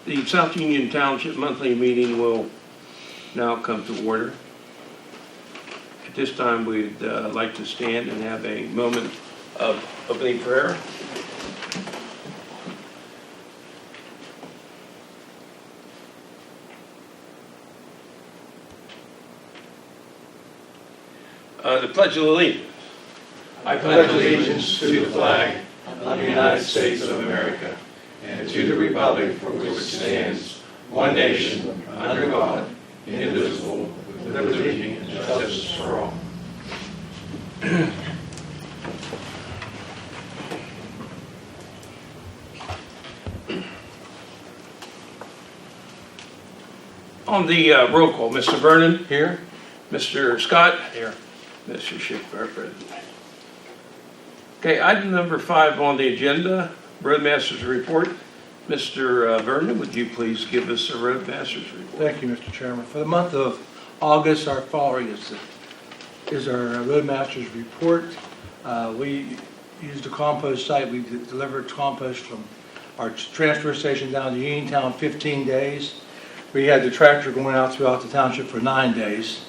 The South Union Township monthly meeting will now come to order. At this time, we'd like to stand and have a moment of opening prayer. The Pledge of Allegiance. I pledge allegiance to the flag of the United States of America and to the republic for which it stands, one nation, under God, indivisible, with liberty and justice for all. On the roll call, Mr. Vernon? Here. Mr. Scott? Here. Mr. Schiff, our president. Okay, item number 5 on the agenda, Roadmaster's Report. Mr. Vernon, would you please give us a Roadmaster's Report? Thank you, Mr. Chairman. For the month of August, our following is our Roadmaster's Report. We used a compost site. We delivered compost from our transfer station down to Uniontown 15 days. We had the tractor going out throughout the township for 9 days.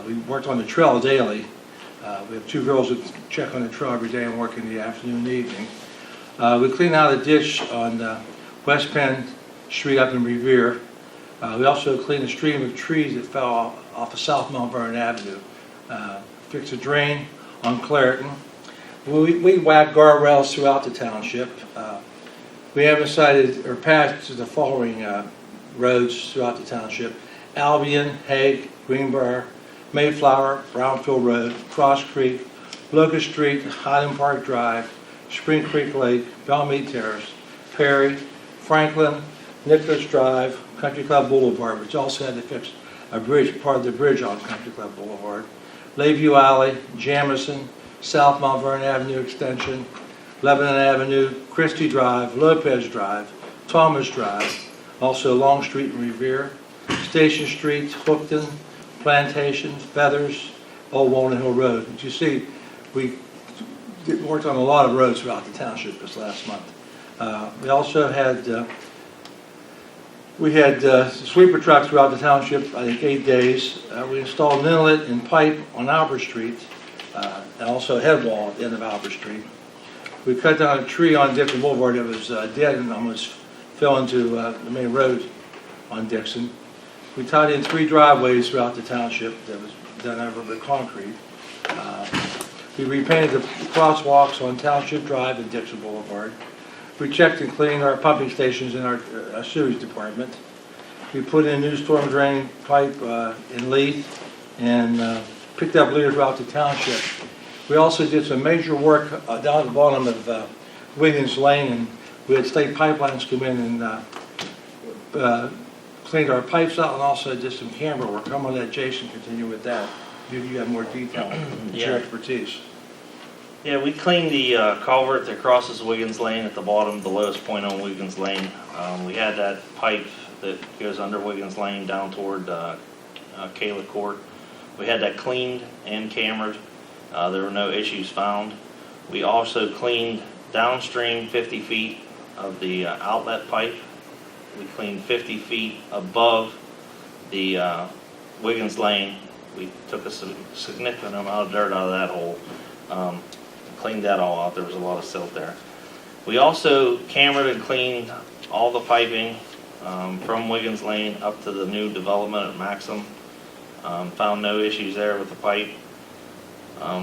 We worked on the trail daily. We have 2 girls that check on the trail every day and work in the afternoon and evening. We cleaned out a ditch on West Penn Street up in Revere. We also cleaned a stream of trees that fell off of South Mount Vernon Avenue. Fixed a drain on Clareton. We whacked guardrails throughout the township. We have decided or passed the following roads throughout the township: Albion, Hague, Greenbrier, Mayflower, Brownfield Road, Cross Creek, Locust Street, Highland Park Drive, Spring Creek Lake, Belmead Terrace, Perry, Franklin, Nicholas Drive, Country Club Boulevard, which also had to fix a bridge, part of the bridge on Country Club Boulevard, Lakeview Alley, Jamison, South Mount Vernon Avenue Extension, Lebanon Avenue, Christie Drive, Lopez Drive, Thomas Drive, also Long Street in Revere, Station Street, Hookton, Plantation, Feathers, Old Walnut Hill Road. As you see, we worked on a lot of roads throughout the township this last month. We also had sweeper trucks throughout the township, I think 8 days. We installed an inlet and pipe on Albert Street, and also a head wall at the end of Albert Street. We cut down a tree on Dixon Boulevard that was dead and almost fell into the main road on Dixon. We tied in 3 driveways throughout the township that was done over with concrete. We repainted the crosswalks on Township Drive and Dixon Boulevard. We checked and cleaned our pumping stations in our sewage department. We put in new storm drain pipe in Leith and picked up leaders throughout the township. We also did some major work down at the bottom of Wiggins Lane, and we had state pipelines come in and cleaned our pipes out and also did some camera work. I'm going to let Jason continue with that. You have more detail. It's your expertise. Yeah, we cleaned the culvert that crosses Wiggins Lane at the bottom, the lowest point on Wiggins Lane. We had that pipe that goes under Wiggins Lane down toward Kayla Court. We had that cleaned and cambered. There were no issues found. We also cleaned downstream 50 feet of the outlet pipe. We cleaned 50 feet above the Wiggins Lane. We took a significant amount of dirt out of that hole. Cleaned that all out. There was a lot of silt there. We also cambered and cleaned all the piping from Wiggins Lane up to the new development at Maxim. Found no issues there with the pipe.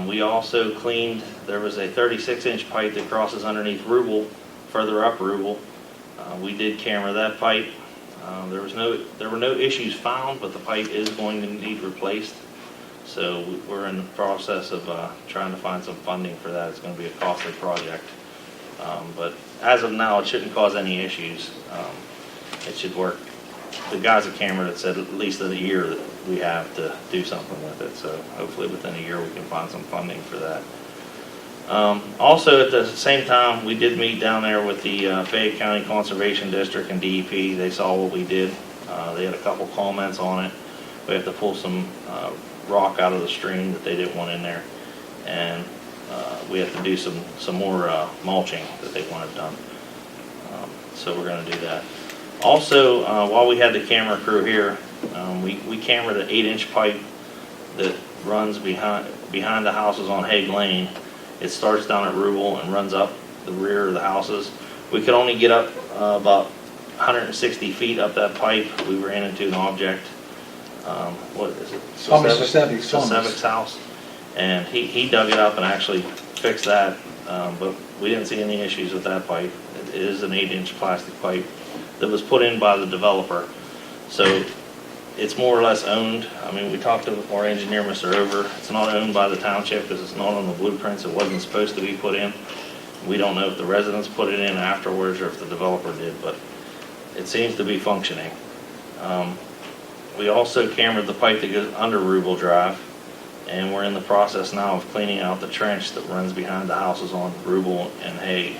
We also cleaned, there was a 36-inch pipe that crosses underneath Rubel, further up Rubel. We did camera that pipe. There were no issues found, but the pipe is going to need replaced. So we're in the process of trying to find some funding for that. It's going to be a costly project. But as of now, it shouldn't cause any issues. It should work. The guys at Cameron said at least a year that we have to do something with it. So hopefully within a year we can find some funding for that. Also at the same time, we did meet down there with the Fayette County Conservation District and DEP. They saw what we did. They had a couple comments on it. We have to pull some rock out of the stream that they didn't want in there, and we have to do some more mulching that they wanted done. so we're going to do that. Also, while we had the camera crew here, we cameraed an 8-inch pipe that runs behind the houses on Hague Lane. It starts down at Rubel and runs up the rear of the houses. We could only get up about 160 feet up that pipe. We ran into an object. What is it? Sosevic's house. And he dug it up and actually fixed that, but we didn't see any issues with that pipe. It is an 8-inch plastic pipe that was put in by the developer. So it's more or less owned. I mean, we talked to our engineer, Mr. Over. It's not owned by the township because it's not on the blueprints. It wasn't supposed to be put in. We don't know if the residents put it in afterwards or if the developer did, but it seems to be functioning. We also cambered the pipe that goes under Rubel Drive, and we're in the process now of cleaning out the trench that runs behind the houses on Rubel and Hague.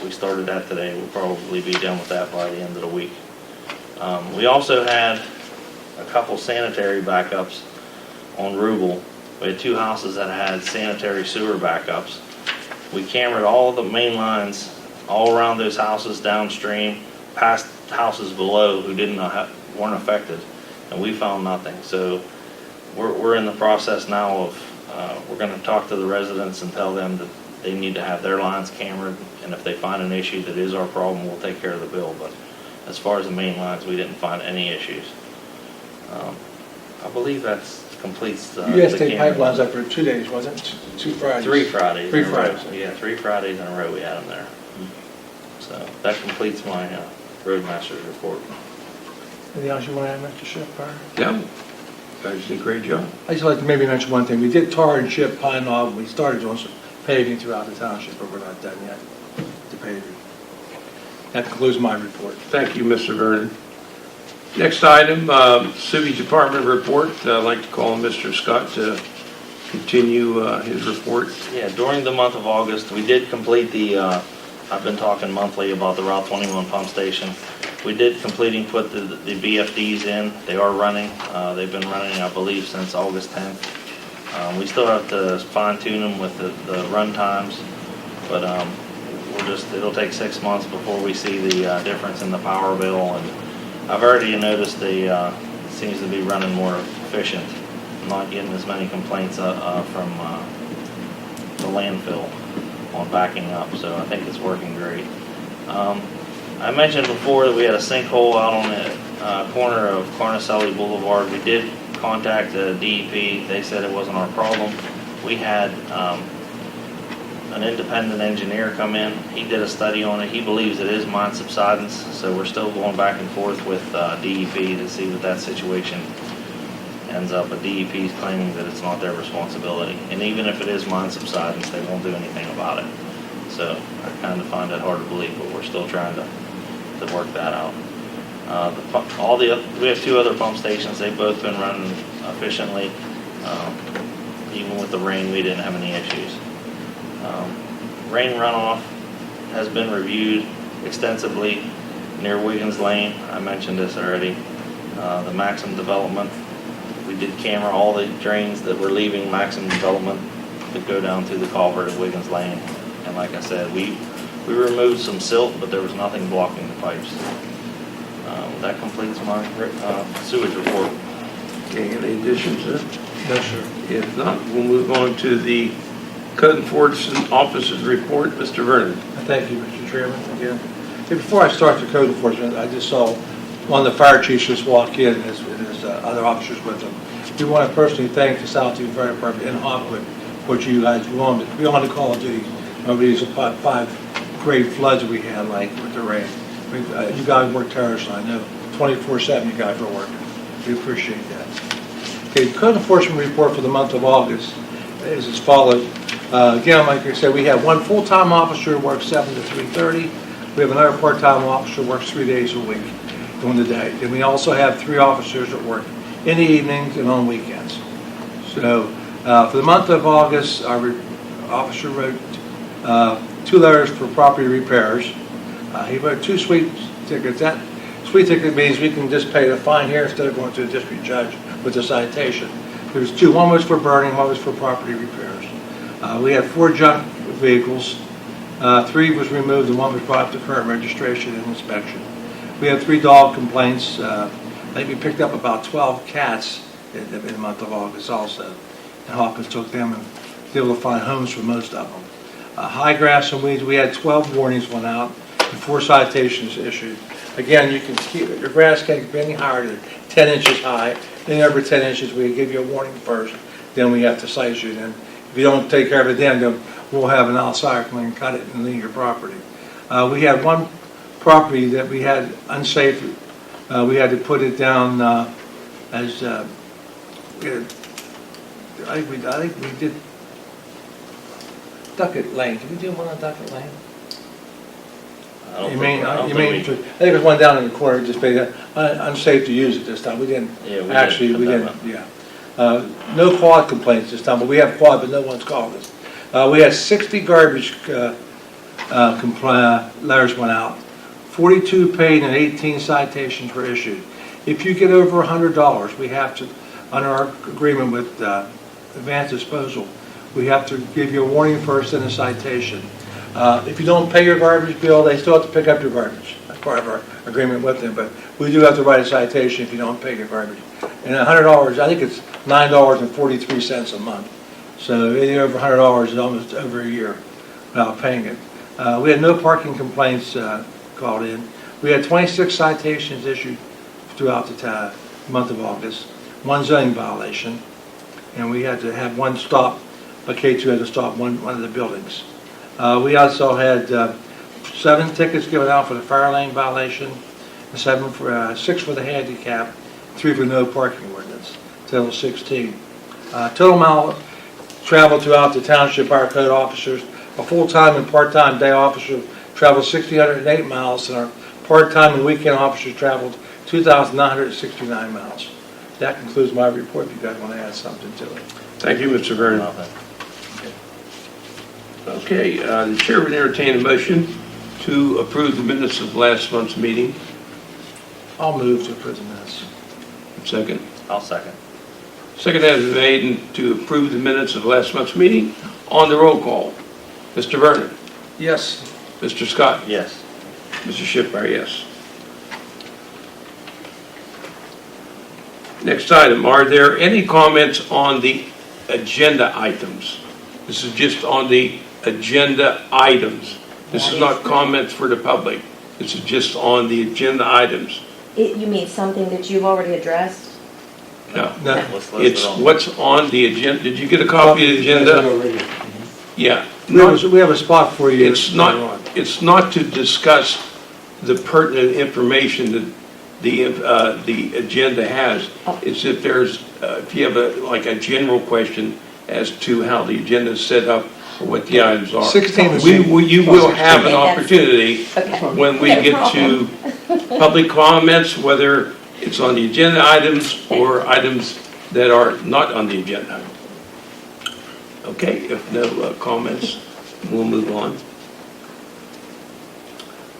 We started that today. We'll probably be done with that by the end of the week. We also had a couple sanitary backups on Rubel. We had 2 houses that had sanitary sewer backups. We cambered all the main lines all around those houses downstream, past houses below who weren't affected, and we found nothing. So we're in the process now of we're going to talk to the residents and tell them that they need to have their lines cambered, and if they find an issue that is our problem, we'll take care of the bill. But as far as the main lines, we didn't find any issues. I believe that completes the You guys take camera. pipelines up for 2 days, wasn't it? 2 Fridays? 3 Fridays. 3 in a row. Fridays. Yeah, 3 Fridays in a row we had them there. So that completes my roadmaster's report. Anything else you want to add, Mr. Schiff? Yeah, guys did a great job. I'd just like to maybe mention one thing. We did tar and chip Pine Knob. We started doing some paving throughout the township, but we're not done yet, the paving. That concludes my report. Thank you, Mr. Vernon. Next item, Sewage Department report. I'd like to call on Mr. Scott to continue his report. Yeah, during the month of August, we did complete the, I've been talking monthly about the Route 21 pump station. We did put the BFDs in. They are running. They've been running, I believe, since August 10th. We still have to fine tune them with the run times, but it'll take 6 months before we see the difference in the power bill. And I've already noticed they seems to be running more efficient. I'm not getting as many complaints from the landfill on backing up, so I think it's working great. I mentioned before that we had a sinkhole out on the corner of Carnicelli Boulevard. We did contact the DEP. They said it wasn't our problem. We had an independent engineer come in. He did a study on it. He believes it is mine subsidence, so we're still going back and forth with DEP to see what that situation ends up. But DEP is claiming that it's not their responsibility, and even if it is mine subsidence, they won't do anything about it. So I kind of find it hard to believe, but we're still trying to work that out. We have 2 other pump stations. They've both been running efficiently. Even with the rain, we didn't have any issues. Rain runoff has been reviewed extensively near Wiggins Lane. I mentioned this already. The Maxim development, we did camera all the drains that were leaving Maxim development that go down through the culvert at Wiggins Lane. And like I said, we removed some silt, but there was nothing blocking the pipes. That completes my sewage report. Okay, any additions, sir? No, sir. If not, we'll move on to the Code Enforcement Officer's report. Mr. Vernon. Thank you, Mr. Chairman, again. Hey, before I start the code enforcement, I just saw one of the fire chiefs just walk in and his other officers with him. We want to personally thank the Southeast Fire Department in Hawkwood for what you guys do on the call of duty. Over these 5 great floods we had, like with the rain. You guys work tirelessly, I know. 24/7 you guys are working. We appreciate that. Okay, the code enforcement report for the month of August is as follows. Again, like I said, we have 1 full-time officer who works 7 to 3:30. We have another part-time officer who works 3 days a week during the day. And we also have 3 officers that work in the evenings and on weekends. So for the month of August, our officer wrote 2 letters for property repairs. He wrote 2 sweet tickets. That sweet ticket means we can just pay the fine here instead of going to the district judge with the citation. There's 2. One was for burning, one was for property repairs. We had 4 junk vehicles. 3 was removed and 1 was brought up to current registration and inspection. We had 3 dog complaints. I think we picked up about 12 cats in the month of August also. And Hawkins took them and was able to find homes for most of them. High grass and weeds, we had 12 warnings went out and 4 citations issued. Again, you can keep, your grass can't be any higher than 10 inches high. Then over 10 inches, we give you a warning first, then we have to cite you. Then if you don't take care of it then we'll have an outsider come and cut it and leave your property. We had 1 property that we had unsafe. We had to put it down as, I think we did Duckett Lane. Did we do one on Duckett Lane? I don't You think- mean, I don't you think mean, we- I think there's one down in the corner, just made it unsafe to use it this time. We didn't, Yeah, we actually, didn't we put didn't, that yeah. No quad complaints this time, but we have quad, but no one's called us. We had 60 garbage letters went out, 42 paid and 18 citations were issued. If you get over $100, we have to, under our agreement with Advanced Disposal, we have to give you a warning first and a citation. If you don't pay your garbage bill, they still have to pick up your garbage. That's part of our agreement with them, but we do have to write a citation if you don't pay your garbage. And $100, I think it's $9.43 a month. So anything over $100 is almost over a year without paying it. We had no parking complaints called in. We had 26 citations issued throughout the month of August, 1 zoning violation, and we had to have 1 stop, but K2 had to stop one of the buildings. We also had 7 tickets given out for the fire lane violation, 6 for the handicap, 3 for no parking ordinance, total 16. Total amount traveled throughout the township, our code officers, a full-time and part-time day officer traveled 1,608 miles, and our part-time and weekend officers traveled 2,969 miles. That concludes my report. If you guys want to add something to it. Thank you, Mr. Vernon. Nothing. Okay, the chair would entertain a motion to approve the minutes of last month's meeting. I'll move to approve the minutes. Second. I'll second. Second has been made to approve the minutes of last month's meeting. On the roll call, Mr. Vernon, Yes. Mr. Scott, Yes. Mr. Shipper, yes. Next item, are there any comments on the agenda items? This is just on the agenda items. This is not comments for the public. This is just on the agenda items. You mean something that you've already addressed? No, No. Let's list it's it on. what's on the agenda. Did you get a copy of the agenda? Yeah. We have a spot for you. It's not to discuss the pertinent information that the agenda has. It's if there's, if you have a general question as to how the agenda is set up or what the items are. 16 is- You will have an Okay, that's- opportunity Okay. when we No get problem. to public comments, whether it's on the agenda items or items that are not on the agenda. Okay, if no comments, we'll move on.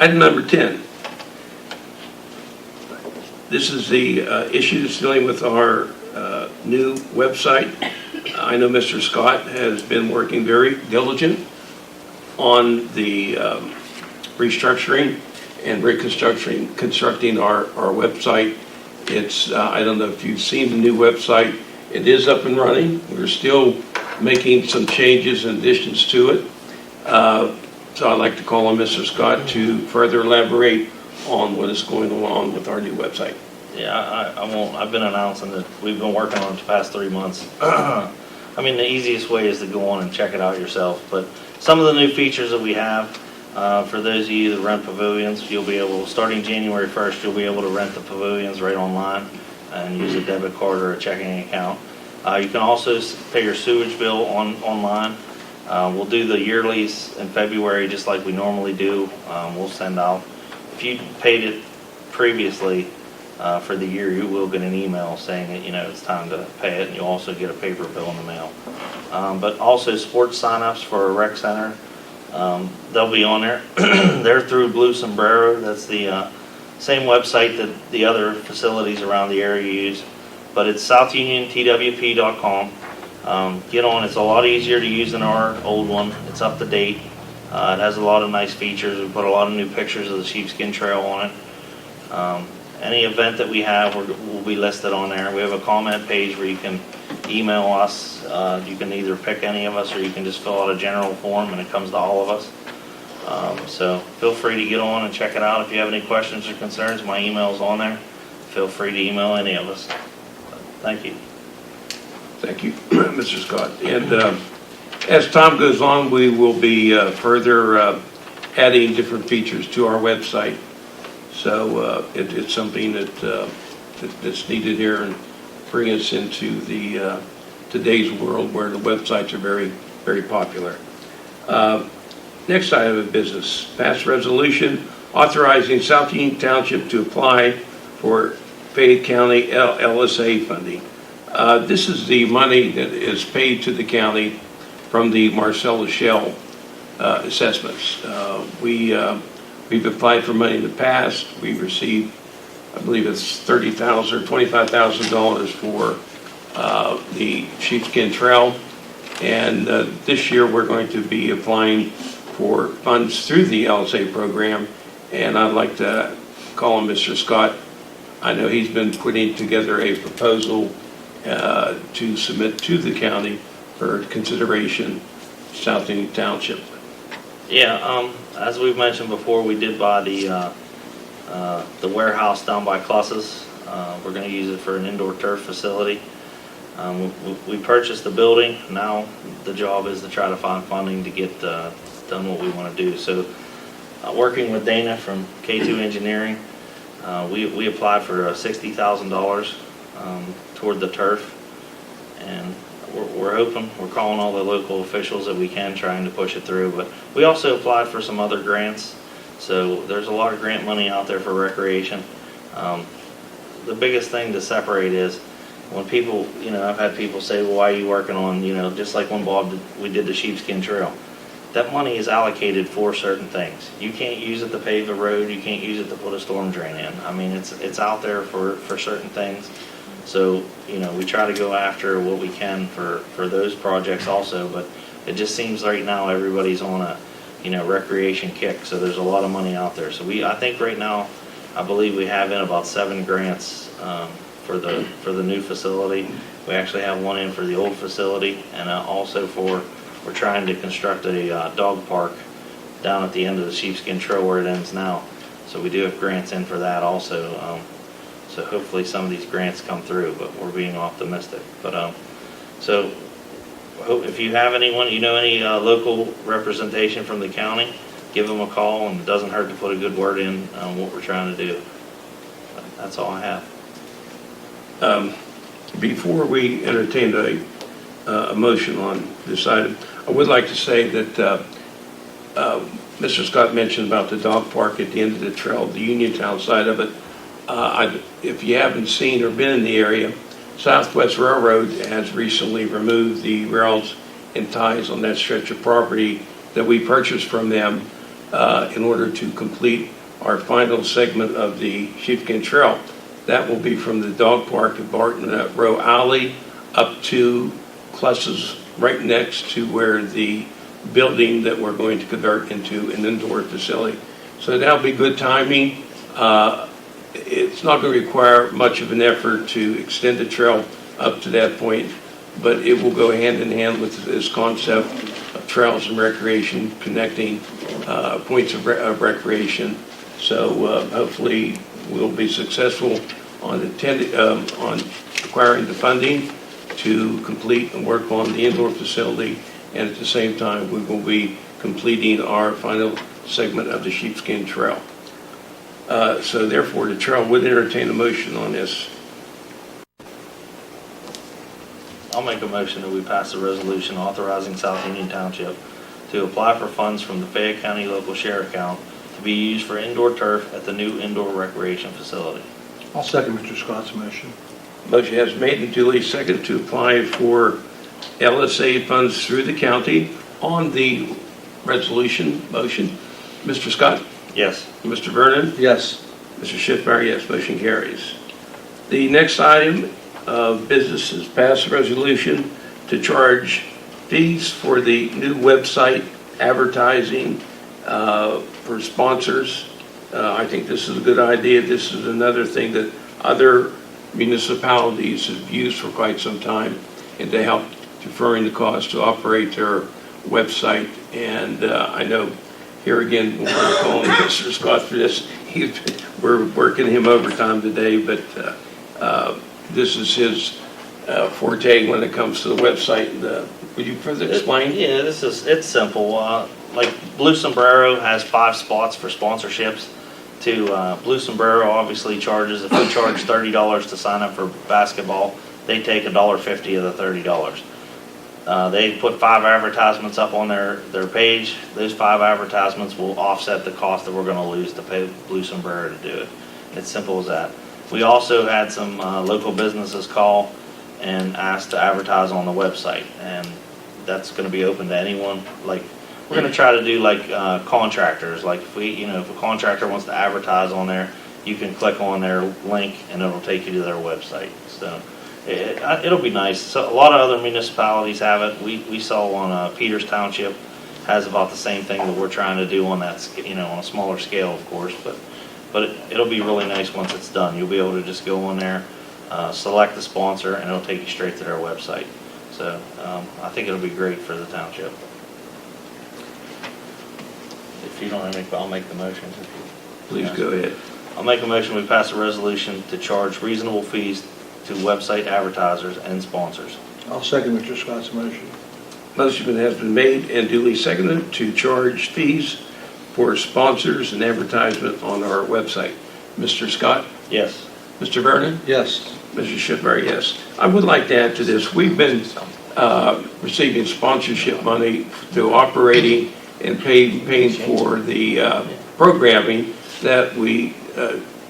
Item number 10. This is the issue that's dealing with our new website. I know Mr. Scott has been working very diligent on the restructuring and constructing our website. It's, I don't know if you've seen the new website. It is up and running. We're still making some changes and additions to it. So I'd like to call on Mr. Scott to further elaborate on what is going on with our new website. Yeah, I won't, I've been announcing that we've been working on it the past 3 months. I mean, the easiest way is to go on and check it out yourself, but some of the new features that we have, for those of you that rent pavilions, you'll be able, starting January 1st, you'll be able to rent the pavilions right online and use a debit card or a checking account. You can also pay your sewage bill online. We'll do the yearlies in February just like we normally do. We'll send out, if you paid it previously for the year, you will get an email saying that, you know, it's time to pay it, and you'll also get a paper bill in the mail. But also sports signups for a rec center, they'll be on there. They're through Blue Sombrero. That's the same website that the other facilities around the area use, but it's southuntwp.com. Get on. It's a lot easier to use than our old one. It's up to date. It has a lot of nice features. We put a lot of new pictures of the sheepskin trail on it. Any event that we have will be listed on there. We have a comment page where you can email us. You can either pick any of us or you can just fill out a general form and it comes to all of us. So feel free to get on and check it out. If you have any questions or concerns, my email's on there. Feel free to email any of us. Thank you. Thank you, Mr. Scott. And as time goes on, we will be further adding different features to our website. So it's something that's needed here and bring us into the today's world where the websites are very, very popular. Next item of business, pass resolution authorizing South Union Township to apply for Fayette County LSA funding. This is the money that is paid to the county from the Marcellus Shell assessments. We've applied for money in the past. We've received, I believe it's $30,000 or $25,000 for the sheepskin trail. And this year we're going to be applying for funds through the LSA program. And I'd like to call on Mr. Scott. I know he's been putting together a proposal to submit to the county for consideration, South Union Township. Yeah, as we've mentioned before, we did buy the warehouse down by Clusses. We're going to use it for an indoor turf facility. We purchased the building. Now the job is to try to find funding to get done what we want to do. So working with Dana from K2 Engineering, we applied for $60,000 toward the turf. And we're hoping, we're calling all the local officials that we can, trying to push it through. But we also applied for some other grants. So there's a lot of grant money out there for recreation. The biggest thing to separate is when people, I've had people say, well, why are you working on, just like when we did the sheepskin trail. That money is allocated for certain things. You can't use it to pave the road. You can't use it to put a storm drain in. I mean, it's out there for certain things. So, we try to go after what we can for those projects also, but it just seems right now everybody's on a, recreation kick, so there's a lot of money out there. So I think right now, I believe we have in about 7 grants for the new facility. We actually have one in for the old facility, and also we're trying to construct a dog park down at the end of the sheepskin trail where it ends now. So we do have grants in for that also. So hopefully some of these grants come through, but we're being optimistic. But so if you have anyone, any local representation from the county, give them a call, and it doesn't hurt to put a good word in on what we're trying to do. But that's all I have. Before we entertain a motion on this item, I would like to say that Mr. Scott mentioned about the dog park at the end of the trail, the Uniontown side of it. If you haven't seen or been in the area, Southwest Railroad has recently removed the rails and ties on that stretch of property that we purchased from them in order to complete our final segment of the sheepskin trail. That will be from the dog park at Barton Row Alley up to Clusses, right next to where the building that we're going to convert into an indoor facility. So that'll be good timing. It's not going to require much of an effort to extend the trail up to that point, but it will go hand in hand with this concept of trails and recreation, connecting points of recreation. So hopefully we'll be successful on acquiring the funding to complete and work on the indoor facility, and at the same time we will be completing our final segment of the sheepskin trail. So therefore, the trail would entertain a motion on this. I'll make a motion that we pass a resolution authorizing South Union Township to apply for funds from the Fayette County local share account to be used for indoor turf at the new indoor recreation facility. I'll second Mr. Scott's motion. Motion has made and duly seconded to apply for LSA funds through the county. On the resolution motion, Mr. Scott? Yes. Mr. Vernon? Yes. Mr. Schiffmeyer, yes. Motion carries. The next item of business is pass a resolution to charge fees for the new website advertising for sponsors. I think this is a good idea. This is another thing that other municipalities have used for quite some time, and to help deferring the cost to operate their website. And I know here again, we're calling Mr. Scott for this. We're working him overtime today, but this is his forte when it comes to the website. Would you further explain? Yeah, it's simple. Like Blue Sombrero has 5 spots for sponsorships. Blue Sombrero obviously charges, if we charge $30 to sign up for basketball, they take $1.50 of the $30. They put 5 advertisements up on their page. Those 5 advertisements will offset the cost that we're going to lose to pay Blue Sombrero to do it. It's simple as that. We also had some local businesses call and ask to advertise on the website, and that's going to be open to anyone. Like, we're going to try to do like contractors. Like if a contractor wants to advertise on there, you can click on their link and it'll take you to their website. So it'll be nice. So a lot of other municipalities have it. We saw on Peters Township has about the same thing that we're trying to do on that, on a smaller scale, of course. But it'll be really nice once it's done. You'll be able to just go on there, select the sponsor, and it'll take you straight to their website. So I think it'll be great for the township. If you don't have any, I'll make the motion. Please go ahead. I'll make a motion, we pass a resolution to charge reasonable fees to website advertisers and sponsors. I'll second Mr. Scott's motion. Motion has been made and duly seconded to charge fees for sponsors and advertisement on our website. Mr. Scott? Yes. Mr. Vernon? Yes. Mr. Shipper, yes. I would like to add to this. We've been receiving sponsorship money through operating and paying for the programming that we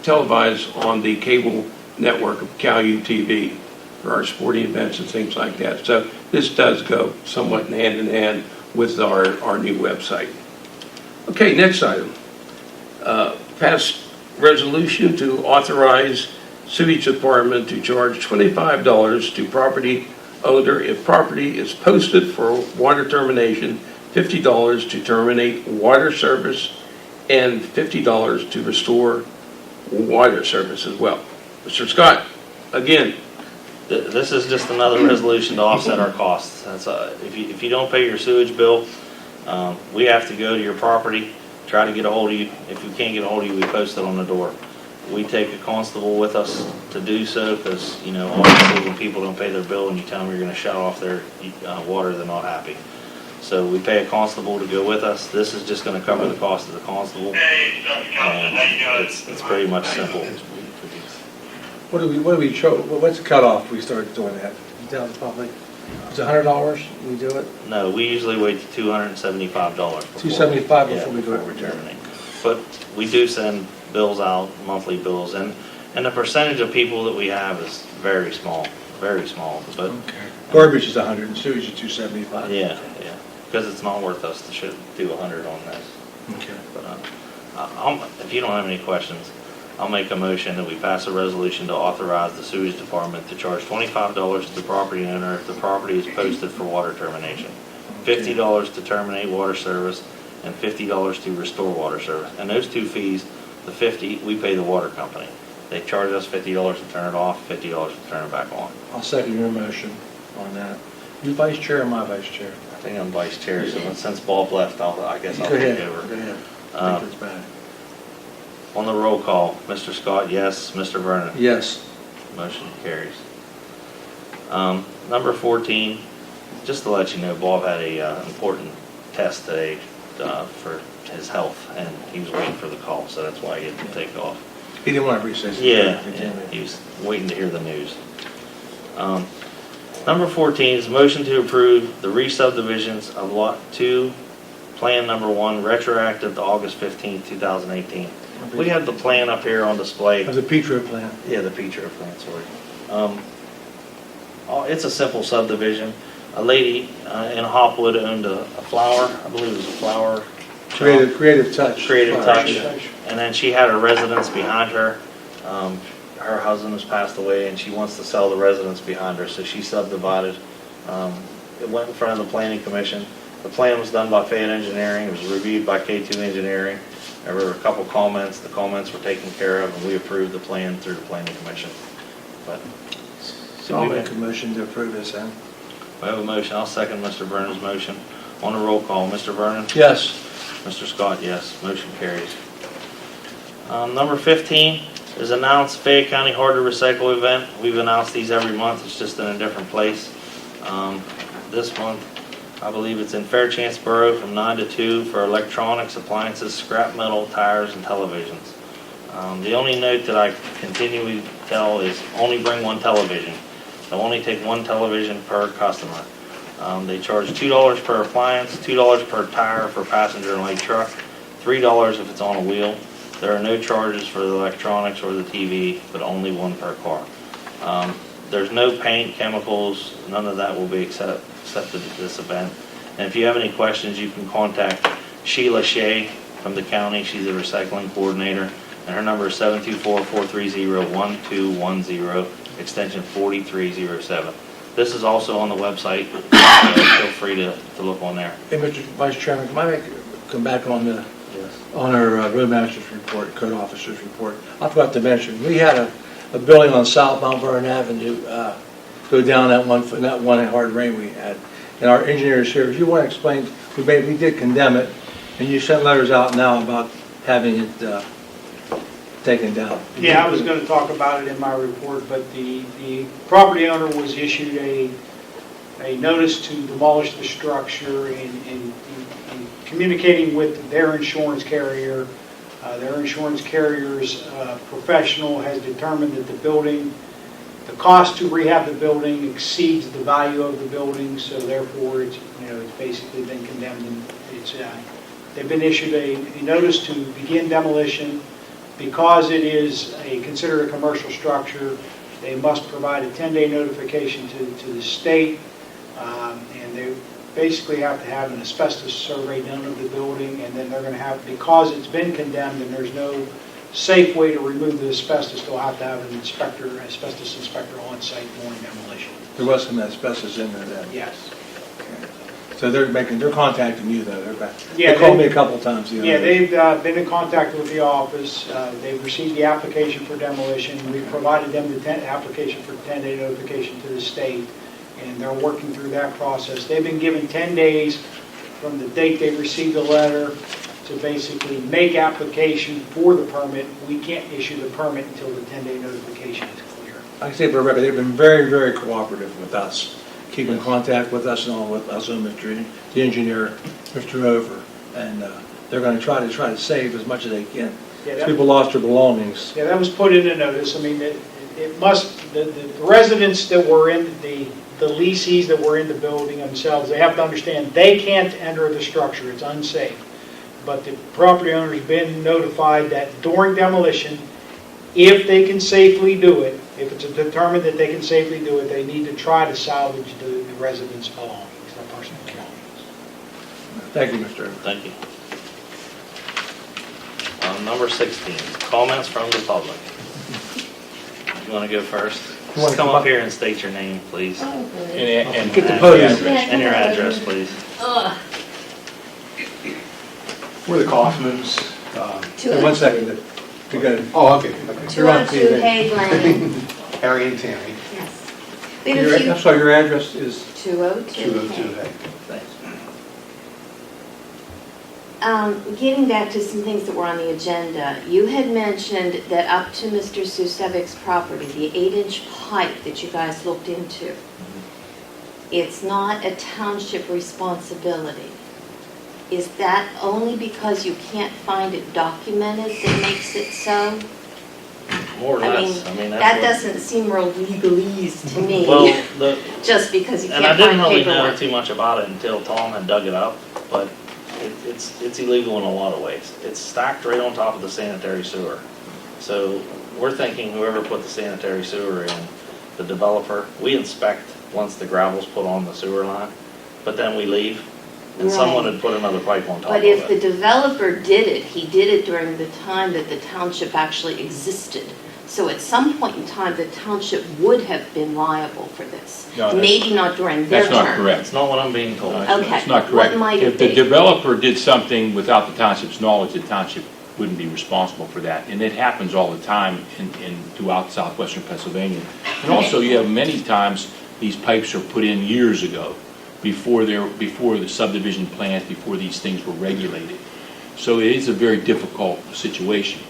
televise on the cable network of Cal-U TV for our sporting events and things like that. So this does go somewhat hand in hand with our new website. Okay, next item. Pass resolution to authorize sewage department to charge $25 to property owner if property is posted for water termination, $50 to terminate water service, and $50 to restore water service as well. Mr. Scott, again. This is just another resolution to offset our costs. That's if you don't pay your sewage bill, we have to go to your property, try to get a hold of you. If we can't get a hold of you, we post it on the door. We take a constable with us to do so because, obviously when people don't pay their bill and you tell them you're going to shut off their water, they're not happy. So we pay a constable to go with us. This is just going to cover the cost of the constable. It's pretty much simple. What's the cutoff we start doing that? You tell the public, it's $100 we do it? No, we usually wait to $275. $275 before we do it. Before we terminate. But we do send bills out, monthly bills, and the percentage of people that we have is very small, very small. But Garbage is 100 and sewage is 275. yeah, because it's not worth us to do 100 on this. Okay. But if you don't have any questions, I'll make a motion that we pass a resolution to authorize the sewage department to charge $25 to the property owner if the property is posted for water termination, $50 to terminate water service, and $50 to restore water service. And those two fees, the $50, we pay the water company. They charge us $50 to turn it off, $50 to turn it back on. I'll second your motion on that. You vice chair or my vice chair? I think I'm vice chair, so since Bob left, I guess I'll Go take ahead. over. Go ahead. I think it's bad. On the roll call, Mr. Scott, yes. Mr. Vernon? Yes. Motion carries. Number 14, just to let you know, Bob had a important test today for his health, and he was waiting for the call, so that's why he had to take off. He didn't want to recess. Yeah, he was waiting to hear the news. Number 14 is motion to approve the re-subdivisions of Lot 2, Plan Number 1, retroactive to August 15, 2018. We have the plan up here on display. Of the Petro plan. Yeah, the Petro plan, sorry. It's a simple subdivision. A lady in Hopwood owned a flower, I believe it was a flower shop. Creative touch. Creative Flower touch. And then she had a residence behind her. Her husband has passed away and she wants to sell the residence behind her, so she subdivided. It went in front of the planning commission The plan was done by Fayette Engineering, it was reviewed by K2 Engineering. There were a couple comments, the comments were taken care of, and we approved the plan through the planning commission. But, So I'll make a motion to approve this then. I have a motion, I'll second Mr. Vernon's motion. On a roll call, Mr. Vernon? Yes. Mr. Scott, yes. Motion carries. Number 15 is announced Fayette County Hard to Recycle event. We've announced these every month, it's just in a different place. This month, I believe it's in Fairchance Borough from 9 to 2 for electronics, appliances, scrap metal, tires, and televisions. The only note that I continually tell is only bring one television. They'll only take one television per customer. They charge $2 per appliance, $2 per tire for passenger and light truck, $3 if it's on a wheel. There are no charges for the electronics or the TV, but only one per car. There's no paint, chemicals, none of that will be accepted at this event. And if you have any questions, you can contact Sheila Shea from the county. She's a recycling coordinator, and her number is 724-430-1210, extension 4307. This is also on the website, so feel free to look on there. Hey, Mr. Vice Chairman, can I come back on the, on our roadmaster's report, code officer's report? I forgot to mention, we had a building on South Mount Vernon Avenue go down that one hard rain we had. And our engineers here, if you want to explain, we did condemn it, and you sent letters out now about having it taken down. Yeah, I was going to talk about it in my report, but the property owner was issued a notice to demolish the structure in communicating with their insurance carrier. Their insurance carrier's professional has determined that the cost to rehab the building exceeds the value of the building, so therefore it's basically been condemned. And they've been issued a notice to begin demolition. Because it is considered a commercial structure, they must provide a 10-day notification to the state, and they basically have to have an asbestos survey done of the building, and then they're going to have, because it's been condemned and there's no safe way to remove the asbestos, they'll have to have an asbestos inspector on site during demolition. There was some asbestos in there then? Yes. So they're contacting you though, Yeah, they called me a couple of times. Yeah, they've been in contact with the office. They've received the application for demolition. We've provided them the application for 10-day notification to the state, and they're working through that process. They've been given 10 days from the date they received the letter to basically make application for the permit. We can't issue the permit until the 10-day notification is clear. I can say for the record, they've been very, very cooperative with us. Keep in contact with us and all with us and the engineer, Mr. Over, and they're going to try to save as much as they can. Yeah, People lost their belongings. Yeah, that was put in a notice. I mean, the residents that were in the leasees that were in the building themselves, they have to understand they can't enter the structure. It's unsafe. But the property owner's been notified that during demolition, if they can safely do it, if it's determined that they can safely do it, they need to try to salvage the residents' belongings, their personal belongings. Thank you, Mr. Over. Thank you. Number 16, comments from the public. You want to go first? You wanna Come up here and state your name, please. And get the podium. And your address, please. We're the Kaufmans. Hey, 1 second. We got it. Oh, okay. You're on 202 TV. Hay Lane. Harry and Tammy, Yes. We have a I'm few. sorry, your address is? 202 202 Hay. Hay. Thanks. Getting back to some things that were on the agenda, you had mentioned that up to Mr. Susevic's property, the 8-inch pipe that you guys looked into, it's not a township responsibility. Is that only because you can't find it documented that makes it so? More or I less. mean, that's that what- doesn't seem real legalese to me, Well, just because you and I can't didn't find really know paperwork. too much about it until Tom had dug it up, but it's illegal in a lot of ways. It's stacked right on top of the sanitary sewer. So we're thinking whoever put the sanitary sewer in, the developer, we inspect once the gravel's put on the sewer line, but then we leave, and someone Right. had put another pipe on top of But if the it. developer did it, he did it during the time that the township actually existed. So at some point in time, the township would have been liable for this. No, Maybe not during their That's term. not correct. That's not what I'm being told. No, it's not- Okay. It's not What correct. might it If the be? developer did something without the township's knowledge, the township wouldn't be responsible for that. And it happens all the time throughout southwestern Pennsylvania. And also, you have many times, these pipes are put in years ago, before the subdivision plans, before these things were regulated. So it is a very difficult situation.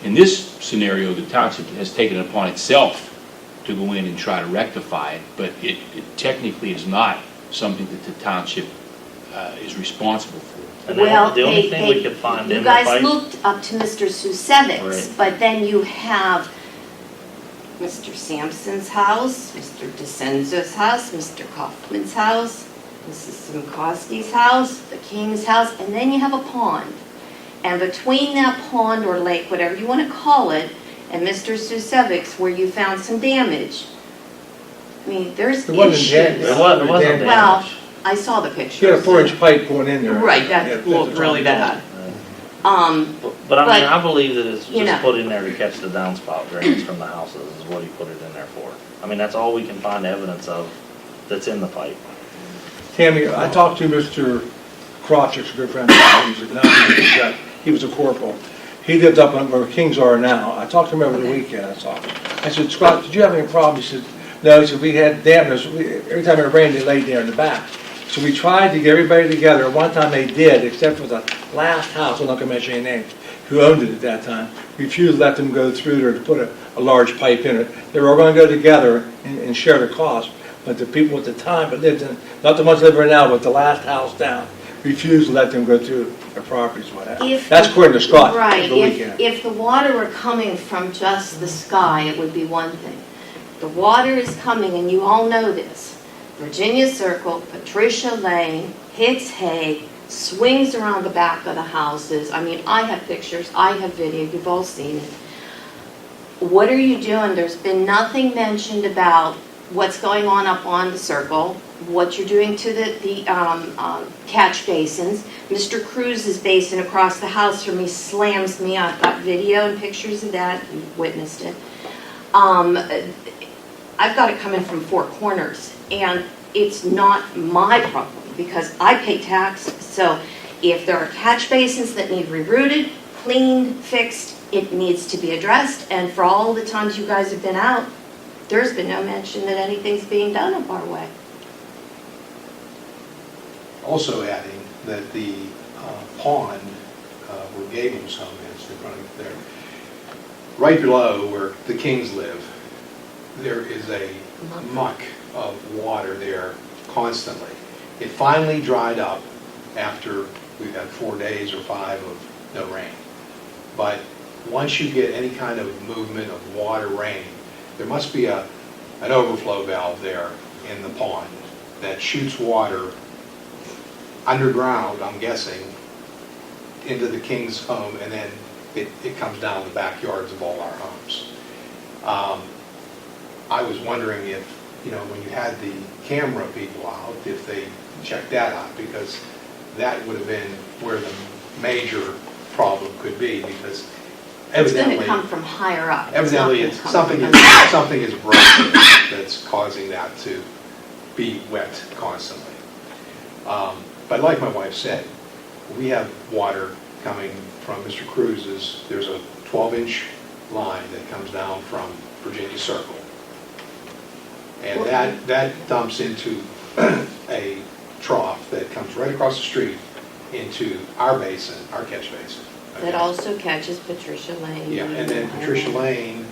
In this scenario, the township has taken it upon itself to go in and try to rectify it, but it technically is not something that the township is responsible for. And Well, the only thing we could find you in the guys pipe, looked up to Mr. Susevic's, Right. but then you have Mr. Sampson's house, Mr. DeCenzo's house, Mr. Kaufman's house, Mrs. Simkowski's house, the King's house, and then you have a pond. And between that pond or lake, whatever you want to call it, and Mr. Susevic's, where you found some damage, I mean, there's It wasn't issues. damage. it wasn't Damage. Well, damage. I saw the She had a pictures. 4-inch pipe going in there. Right, Yeah, that looked really bad. But I mean, But, I believe that it's you know. just put in there to catch the downspout drains from the houses is what he put it in there for. I mean, that's all we can find evidence of that's in the pipe. Tammy, I talked to Mr. Crotchers, a good friend of mine. He was a corporal. He lived up on where Kings are now. I talked to him over the weekend. I said, Scott, did you have any problems? He said, no. He said, we had dampness. Every time it rained, they laid there in the back. So we tried to get everybody together. One time they did, except for the last house, I'm not going to mention any names, who owned it at that time, refused to let them go through there to put a large pipe in it. They were all going to go together and share the cost. But the people at the time that lived in, not the ones living there now, but the last house down, refused to let them go through their properties, what have you. That's according to Scott Right, over the weekend. if the water were coming from just the sky, it would be one thing. The water is coming, and you all know this. Virginia Circle, Patricia Lane, hits Hay, swings around the back of the houses. I mean, I have pictures, I have video, you've all seen it. What are you doing? There's been nothing mentioned about what's going on up on the circle, what you're doing to the catch basins. Mr. Cruz's basin across the house from me slams me. I've got video and pictures of that. You've witnessed it. I've got it coming from four corners, and it's not my problem because I pay tax. So if there are catch basins that need rerouted, cleaned, fixed, it needs to be addressed. And for all the times you guys have been out, there's been no mention that anything's being done up our way. Also adding that the pond where Gable's home is, in front of there, right below where the Kings live, there is a muck of water there constantly. It finally dried up after we've had 4 days or 5 of no rain. But once you get any kind of movement of water, rain, there must be an overflow valve there in the pond that shoots water underground, I'm guessing, into the King's home, and then it comes down the backyards of all our homes. I was wondering if, when you had the camera people out, if they checked that out, because that would have been where the major problem could be, because It's going evidently, to come from higher up. It's not evidently gonna it's come something from is underneath. something is broken that's causing that to be wet constantly. But like my wife said, we have water coming from Mr. Cruz's. There's a 12-inch line that comes down from Virginia Circle, and that dumps into a trough that comes right across the street into our basin, our catch basin. That also catches Patricia Lane. Yeah, and then Patricia Lane,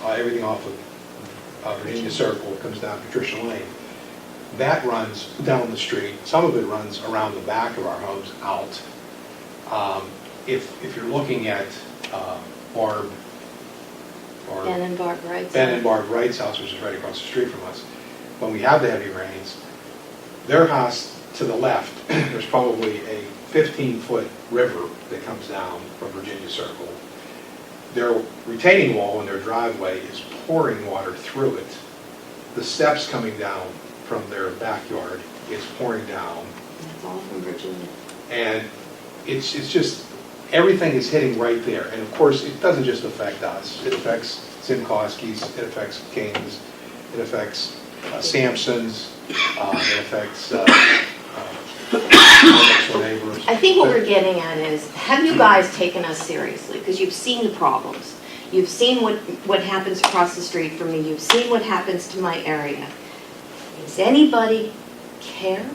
everything off of Virginia Circle comes down Patricia Lane. That runs down the street. Some of it runs around the back of our homes out. If you're looking at Barb or Ben and Barb Wright's. Ben and Barb Wright's house, which is right across the street from us, when we have the heavy rains, their house to the left, there's probably a 15-foot river that comes down from Virginia Circle. Their retaining wall in their driveway is pouring water through it. The steps coming down from their backyard is pouring down. That's all from Virginia. And it's just, everything is hitting right there. And of course, it doesn't just affect us. It affects Zimkowski's, it affects King's, it affects Sampson's, it affects next door neighbors. I think what we're getting at is, have you guys taken us seriously? Because you've seen the problems. You've seen what happens across the street from me. You've seen what happens to my area. Does anybody care?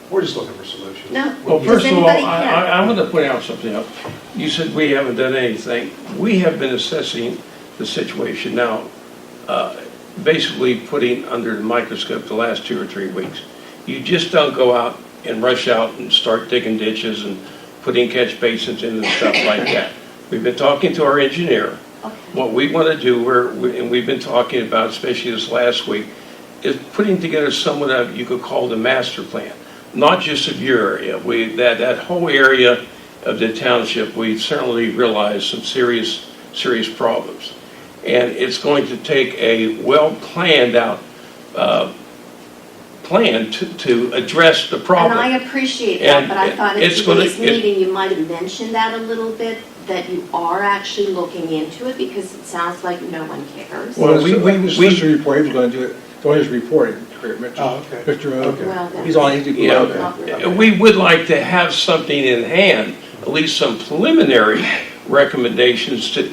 We're just looking for solutions. No. Well, Does first of all, anybody care? I want to point out something else. You said we haven't done anything. We have been assessing the situation now, basically putting under the microscope the last 2 or 3 weeks. You just don't go out and rush out and start digging ditches and putting catch basins in and stuff like that. We've been talking to our engineer. Okay. What we want to do, and we've been talking about, especially this last week, is putting together somewhat of, you could call the master plan, not just of your area. That whole area of the township, we certainly realize some serious problems. And it's going to take a well-planned out plan to address the problem. And I appreciate that, And but I thought at it's gonna- today's meeting, you might have mentioned that a little bit, that you are actually looking into it, because it sounds like no one cares. Well, we- Mr. report, he was going to do it, doing his report, Mr. Oh, okay. Mr. Okay. Well, then- He's on, he's. Yeah, Not really. we would like to have something in hand, at least some preliminary recommendations to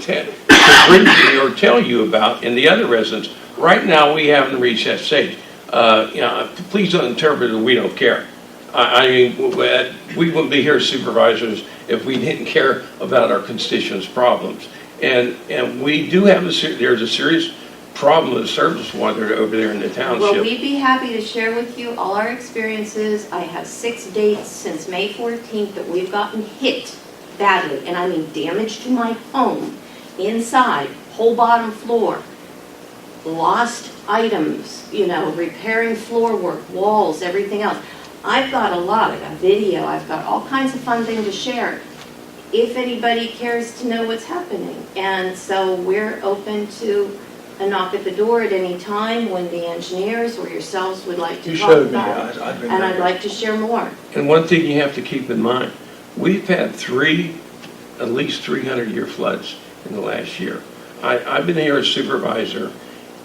bring to you or tell you about in the other residents. Right now, we haven't reached that stage. Please don't interpret it, we don't care. I mean, we wouldn't be here as supervisors if we didn't care about our constituents' problems. And we do have there's a serious problem with surface water over there in the Well, township. we'd be happy to share with you all our experiences. I have 6 dates since May 14th that we've gotten hit badly, and I mean damage to my home, inside, whole bottom floor, lost items, repairing floor work, walls, everything else. I've got a lot. I've got video. I've got all kinds of fun things to share if anybody cares to know what's happening. And so we're open to a knock at the door at any time when the engineers or yourselves would like to You talk showed me, about it. I've been And I'd there. like to share more. And one thing you have to keep in mind, we've had at least 300-year floods in the last year. I've been here as supervisor,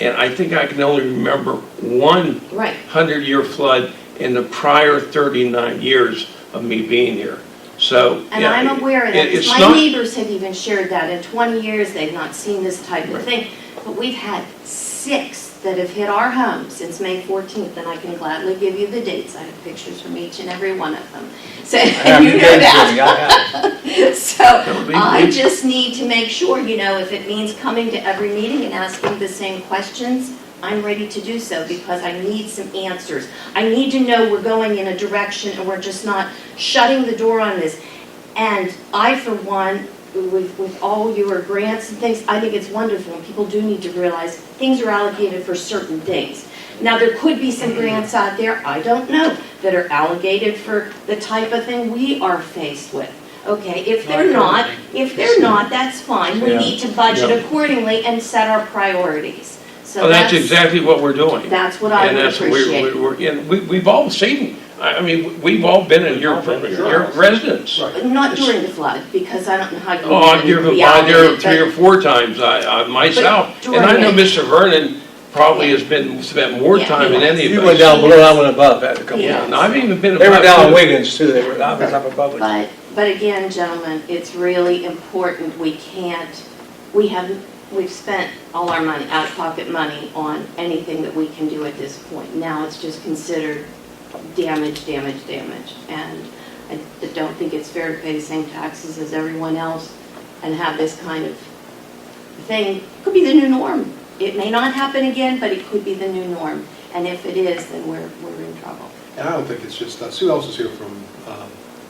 and I think I can only remember one Right. 100-year flood in the prior 39 years of me being here. So, And yeah, I'm aware of that, it's because my not- neighbors have even shared that. In 20 years, they've not seen this type of thing. But we've had 6 that have hit our home since May 14th, and I can gladly give you the dates. I have pictures from each and every one of them. So, you know that. So, I just need to make sure, if it means coming to every meeting and asking the same questions, I'm ready to do so, because I need some answers. I need to know we're going in a direction and we're just not shutting the door on this. And I, for one, with all your grants and things, I think it's wonderful, and people do need to realize things are allocated for certain things. Now, there could be some grants out there, I don't know, that are allocated for the type of thing we are faced with. Okay, if they're not, that's fine. We Yeah. need to budget Yeah. accordingly and set our priorities. So Well, that's exactly what we're doing. That's what I And would that's what appreciate. we've all seen, we've all been in your residence. Right. Not during the flood, because I don't know how you. Oh, I've driven by there 3 or 4 times, myself. But And I know during Mr. Vernon probably has spent more Yeah, time than he has. any of us. You went down below, I went above, had a couple. Yeah. And I've even been. They were above down on too. Wiggins too, I was up above it. But again, gentlemen, it's really important, we've spent all our money, out-of-pocket money, on anything that we can do at this point. Now it's just considered damage. And I don't think it's fair to pay the same taxes as everyone else and have this kind of thing. Could be the new norm. It may not happen again, but it could be the new norm. And if it is, then we're in trouble. And I don't think it's just us. Who else is here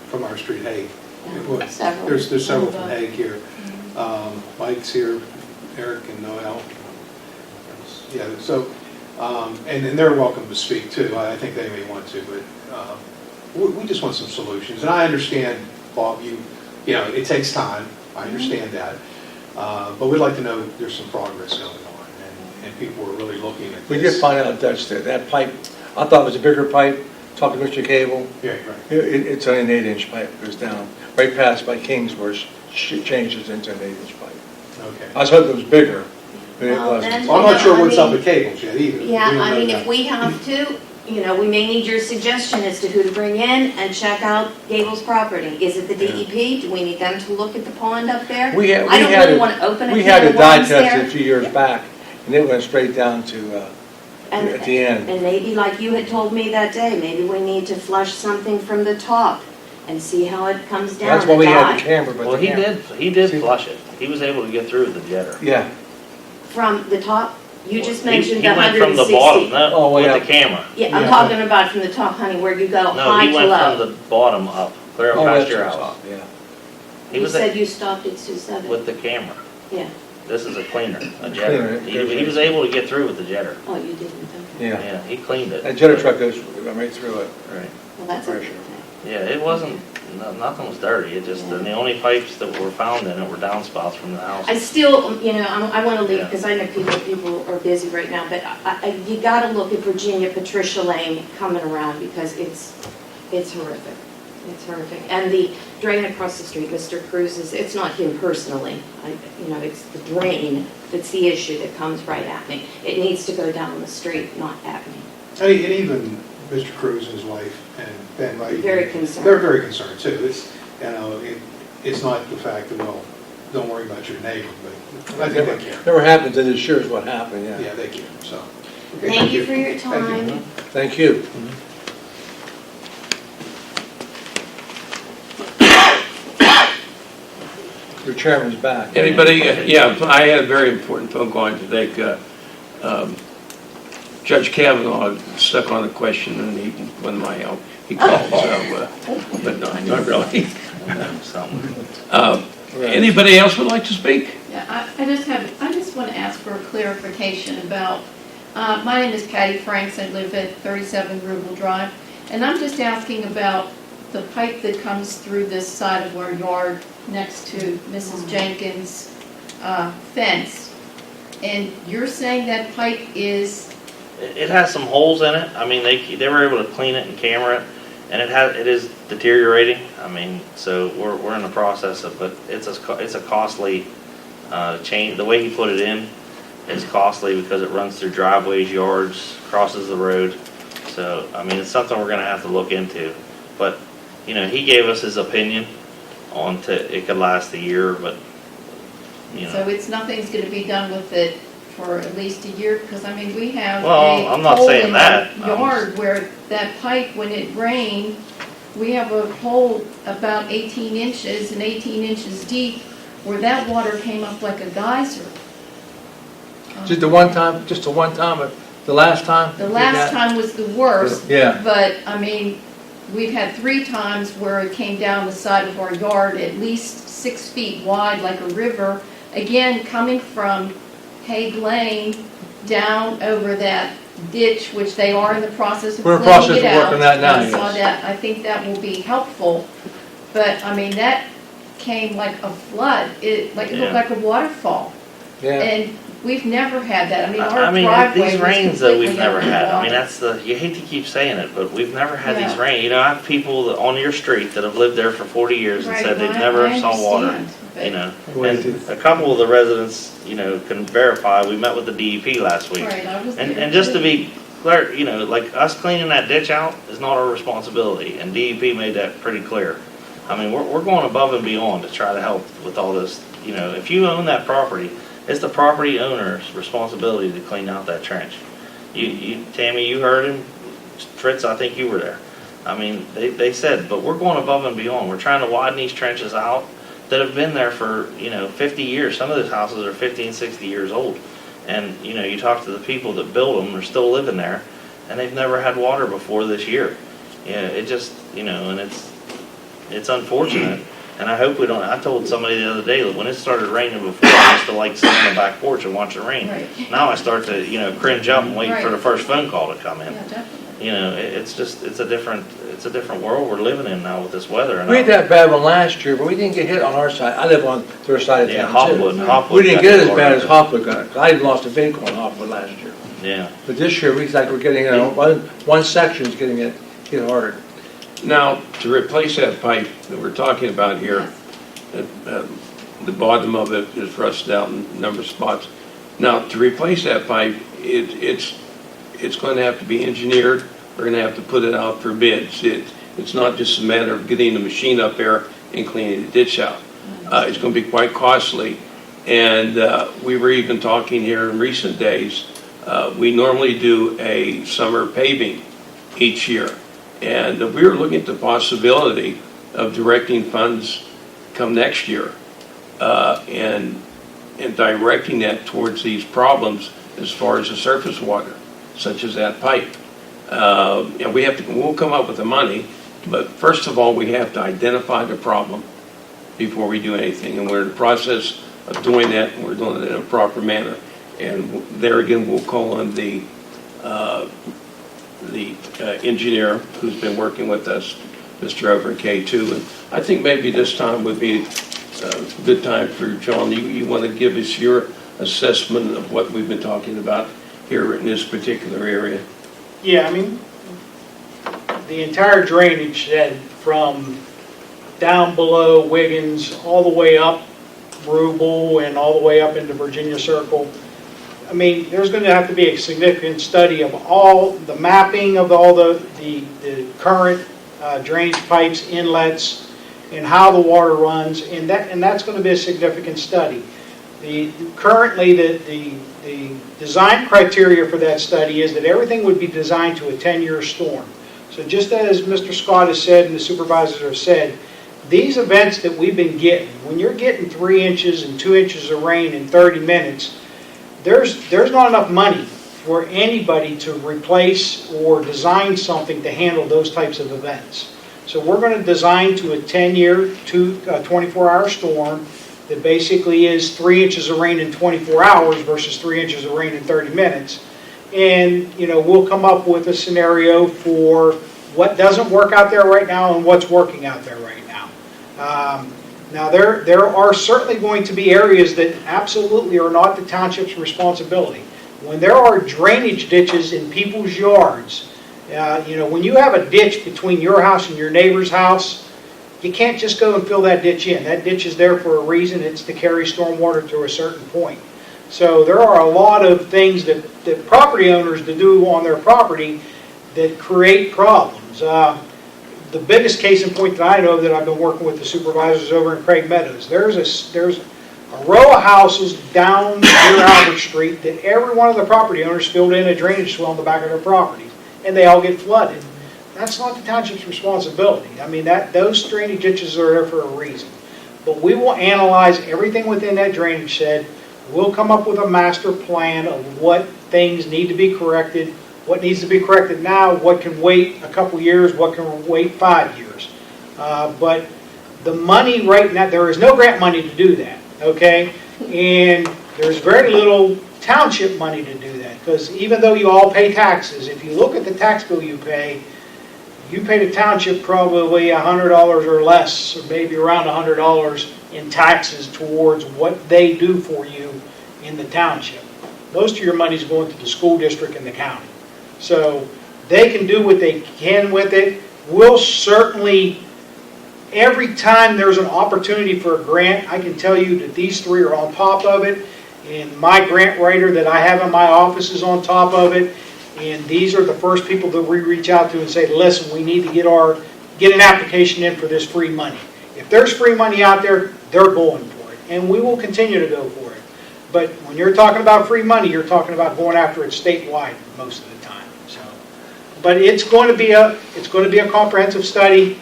from our street? Hague. Well, Several. There's several from Hague here. Mike's here, Eric and Noel. Yeah, so, and they're welcome to speak too. I think they may want to, but we just want some solutions. And I understand, Bob, it takes time. I understand that. But we'd like to know there's some progress going on, and people are really looking at this. We did find out, Dutch, that pipe, I thought it was a bigger pipe, talked to Mr. Cable. Yeah, right. It's only an 8-inch pipe, it goes down, right past by King's where it changes into an 8-inch pipe. Okay. I was hoping it was bigger, It Well, wasn't. then, Well, I'm you not know, sure I what's up mean- with cables yet either. Yeah, We don't I know mean, that. if we have to, you know, we may need your suggestion as to who to bring in and check out Gable's property. Is it the DEP? Do we need them to look at the pond up there? We had, I don't really want to open a we had can a of dye worms test a there. few years back, and it went straight down to, And- at the end. And maybe like you had told me that day, maybe we need to flush something from the top and see how it comes down, That's the why we had the dye. camera, but Well, the he camera. he did See- flush it. He was able to get through the jetter. Yeah, From the top, you just mentioned He the went from the 160. bottom, no, Oh, with yeah. the camera. Yeah, I'm Yeah. talking about from the top, honey, where you go No, high he to went low. from the bottom up, clear oh, past that's your what's house, up, yeah. he You was said you stopped at Sioux Seven. with the camera. Yeah. This is a cleaner, a Cleaner, jetter. it goes He was able to get through with the jetter. Oh, you didn't, okay. Yeah, Yeah, he cleaned it. that jetter truck goes right through it. Right. Well, that's a good Pressure. thing. Yeah, it wasn't, nothing was dirty, it just, and the only pipes that were found in it were downspouts from the house. I still, you know, I want to leave Yeah. because I know people are busy right now, but you got to look at Virginia Patricia Lane coming around because it's horrific. It's horrific. And the drain across the street, Mr. Cruz's, it's not him personally. You know, it's the drain that's the issue that comes right at me. It needs to go down the street, not at me. And even Mr. Cruz and his wife and Ben Wright. Very concerned. They're very concerned too. It's, you know, it's not the fact that, well, don't worry about your neighbor, but I think they care. Never happens, and it sure is what happened, yeah. Yeah, they care, so. Okay, Thank you for your Thank you. time. Thank you. Your chairman's back. Anybody, yeah, I had a very important phone call to take. Judge Kavanaugh stuck on a question and he wasn't my help. He called, so, but no, not really. Something. Anybody else would like to speak? Yeah, I just want to ask for a clarification about, my name is Patty Franks, I live at 37 Ruble Drive, and I'm just asking about the pipe that comes through this side of our yard next to Mrs. Jenkins' fence. And you're saying that pipe is, It has some holes in it. I mean, they were able to clean it and camera it, and it is deteriorating. I mean, so we're in the process of, but it's a costly change. The way he put it in is costly because it runs through driveways, yards, crosses the road. So I mean, it's something we're going to have to look into. But you know, he gave us his opinion on it could last a year, but you know. so nothing's going to be done with it for at least a year? Because, I mean, we have Well, I'm not hole saying in that. our yard where that pipe, when it rained, we have a hole about 18 inches and 18 inches deep where that water came up like a geyser. Just the one time, the last time? The last time was the worst. Yeah. But, I mean, we've had 3 times where it came down the side of our yard, at least 6 feet wide, like a river. Again, coming from Hague Lane down over that ditch, which they are in the process of We're in the cleaning process it of out. working that now, I saw yes. that. I think that will be helpful. But, I mean, that came like a flood. It looked Yeah. like a waterfall. Yeah. And we've never had that. I mean, our I mean, driveway was these rains that we've completely never had, I mean, underwater. you hate to keep saying it, but we've never had these Yeah. rain. You know, I have people that on your street that have lived there for 40 years and Right, said they've I never saw water, understand, but- you know. Well, And a couple of the residents, you know, can verify, we met with the DEP last week. Right, I was And, there and just to too. be clear, you know, like us cleaning that ditch out is not our responsibility, and DEP made that pretty clear. I mean, we're going above and beyond to try to help with all this, you know, if you own that property, it's the property owner's responsibility to clean out that trench. Tammy, you heard him, Fritz, I think you were there. I mean, they said, but we're going above and beyond, we're trying to widen these trenches out that have been there for, you know, 50 years, some of those houses are 50 and 60 years old. And, you know, you talk to the people that built them, they're still living there, and they've never had water before this year. Yeah, it just, you know, and it's unfortunate. And I hope we don't, I told somebody the other day that when it started raining before, I used to like sit on the back porch and watch it rain. Right. Now I start to, you know, cringe up and wait for Right. the first phone call to come in. Yeah, definitely. You know, it's a different world we're living in now with this weather. And We had that bad one last year, but we didn't get hit on our side. I live on their side of Yeah, town Hopwood, too. Hopwood. We didn't got get it the as bad water. as Hopwood got it. 'Cause I lost a vehicle on Hopwood last year. Yeah. But this year, we think we're getting, you know, one section's getting it hit hard. Now, to replace that pipe that we're talking about here, the bottom of it is rusted out in a number of spots. Now, to replace that pipe, it's going to have to be engineered. We're going to have to put it out for bids. It's not just a matter of getting the machine up there and cleaning the ditch out. It's going to be quite costly. And we were even talking here in recent days, we normally do a summer paving each year. And we were looking at the possibility of directing funds come next year and directing that towards these problems as far as the surface water, such as that pipe. And we'll come up with the money, but first of all, we have to identify the problem before we do anything. And we're in the process of doing that, and we're doing it in a proper manner. And there again, we'll call on the engineer who's been working with us, Mr. Over K2. And I think maybe this time would be a good time for John. You want to give us your assessment of what we've been talking about here in this particular area? Yeah, I mean, the entire drainage shed from down below Wiggins all the way up Rubel and all the way up into Virginia Circle. I mean, there's going to have to be a significant study of all the mapping of all the current drainage pipes, inlets, and how the water runs, and that's going to be a significant study. Currently, the design criteria for that study is that everything would be designed to a 10-year storm. So just as Mr. Scott has said and the supervisors have said, these events that we've been getting, when you're getting 3 inches and 2 inches of rain in 30 minutes, there's not enough money for anybody to replace or design something to handle those types of events. So we're going to design to a 10-year, 24-hour storm that basically is 3 inches of rain in 24 hours versus 3 inches of rain in 30 minutes. And, we'll come up with a scenario for what doesn't work out there right now and what's working out there right now. Now, there are certainly going to be areas that absolutely are not the township's responsibility. When there are drainage ditches in people's yards, when you have a ditch between your house and your neighbor's house, you can't just go and fill that ditch in. That ditch is there for a reason. It's to carry stormwater to a certain point. So there are a lot of things that property owners do on their property that create problems. The biggest case in point that I know that I've been working with the supervisors over in Craig Meadows, there's a row of houses down near Albert Street that every one of the property owners filled in a drainage swell in the back of their properties, and they all get flooded. That's not the township's responsibility. I mean, those drainage ditches are there for a reason. But we will analyze everything within that drainage shed. We'll come up with a master plan of what things need to be corrected, what needs to be corrected now, what can wait a couple years, what can wait 5 years. But the money right now, there is no grant money to do that, okay? And there's very little township money to do that, because even though you all pay taxes, if you look at the tax bill you pay the township probably $100 or less, or maybe around $100 in taxes towards what they do for you in the township. Most of your money is going to the school district and the county. So they can do what they can with it. We'll certainly, every time there's an opportunity for a grant, I can tell you that these three are on top of it. And my grant writer that I have in my office is on top of it. And these are the first people that we reach out to and say, listen, we need to get an application in for this free money. If there's free money out there, they're going for it. And we will continue to go for it. But when you're talking about free money, you're talking about going after it statewide most of the time. So, but it's going to be a comprehensive study.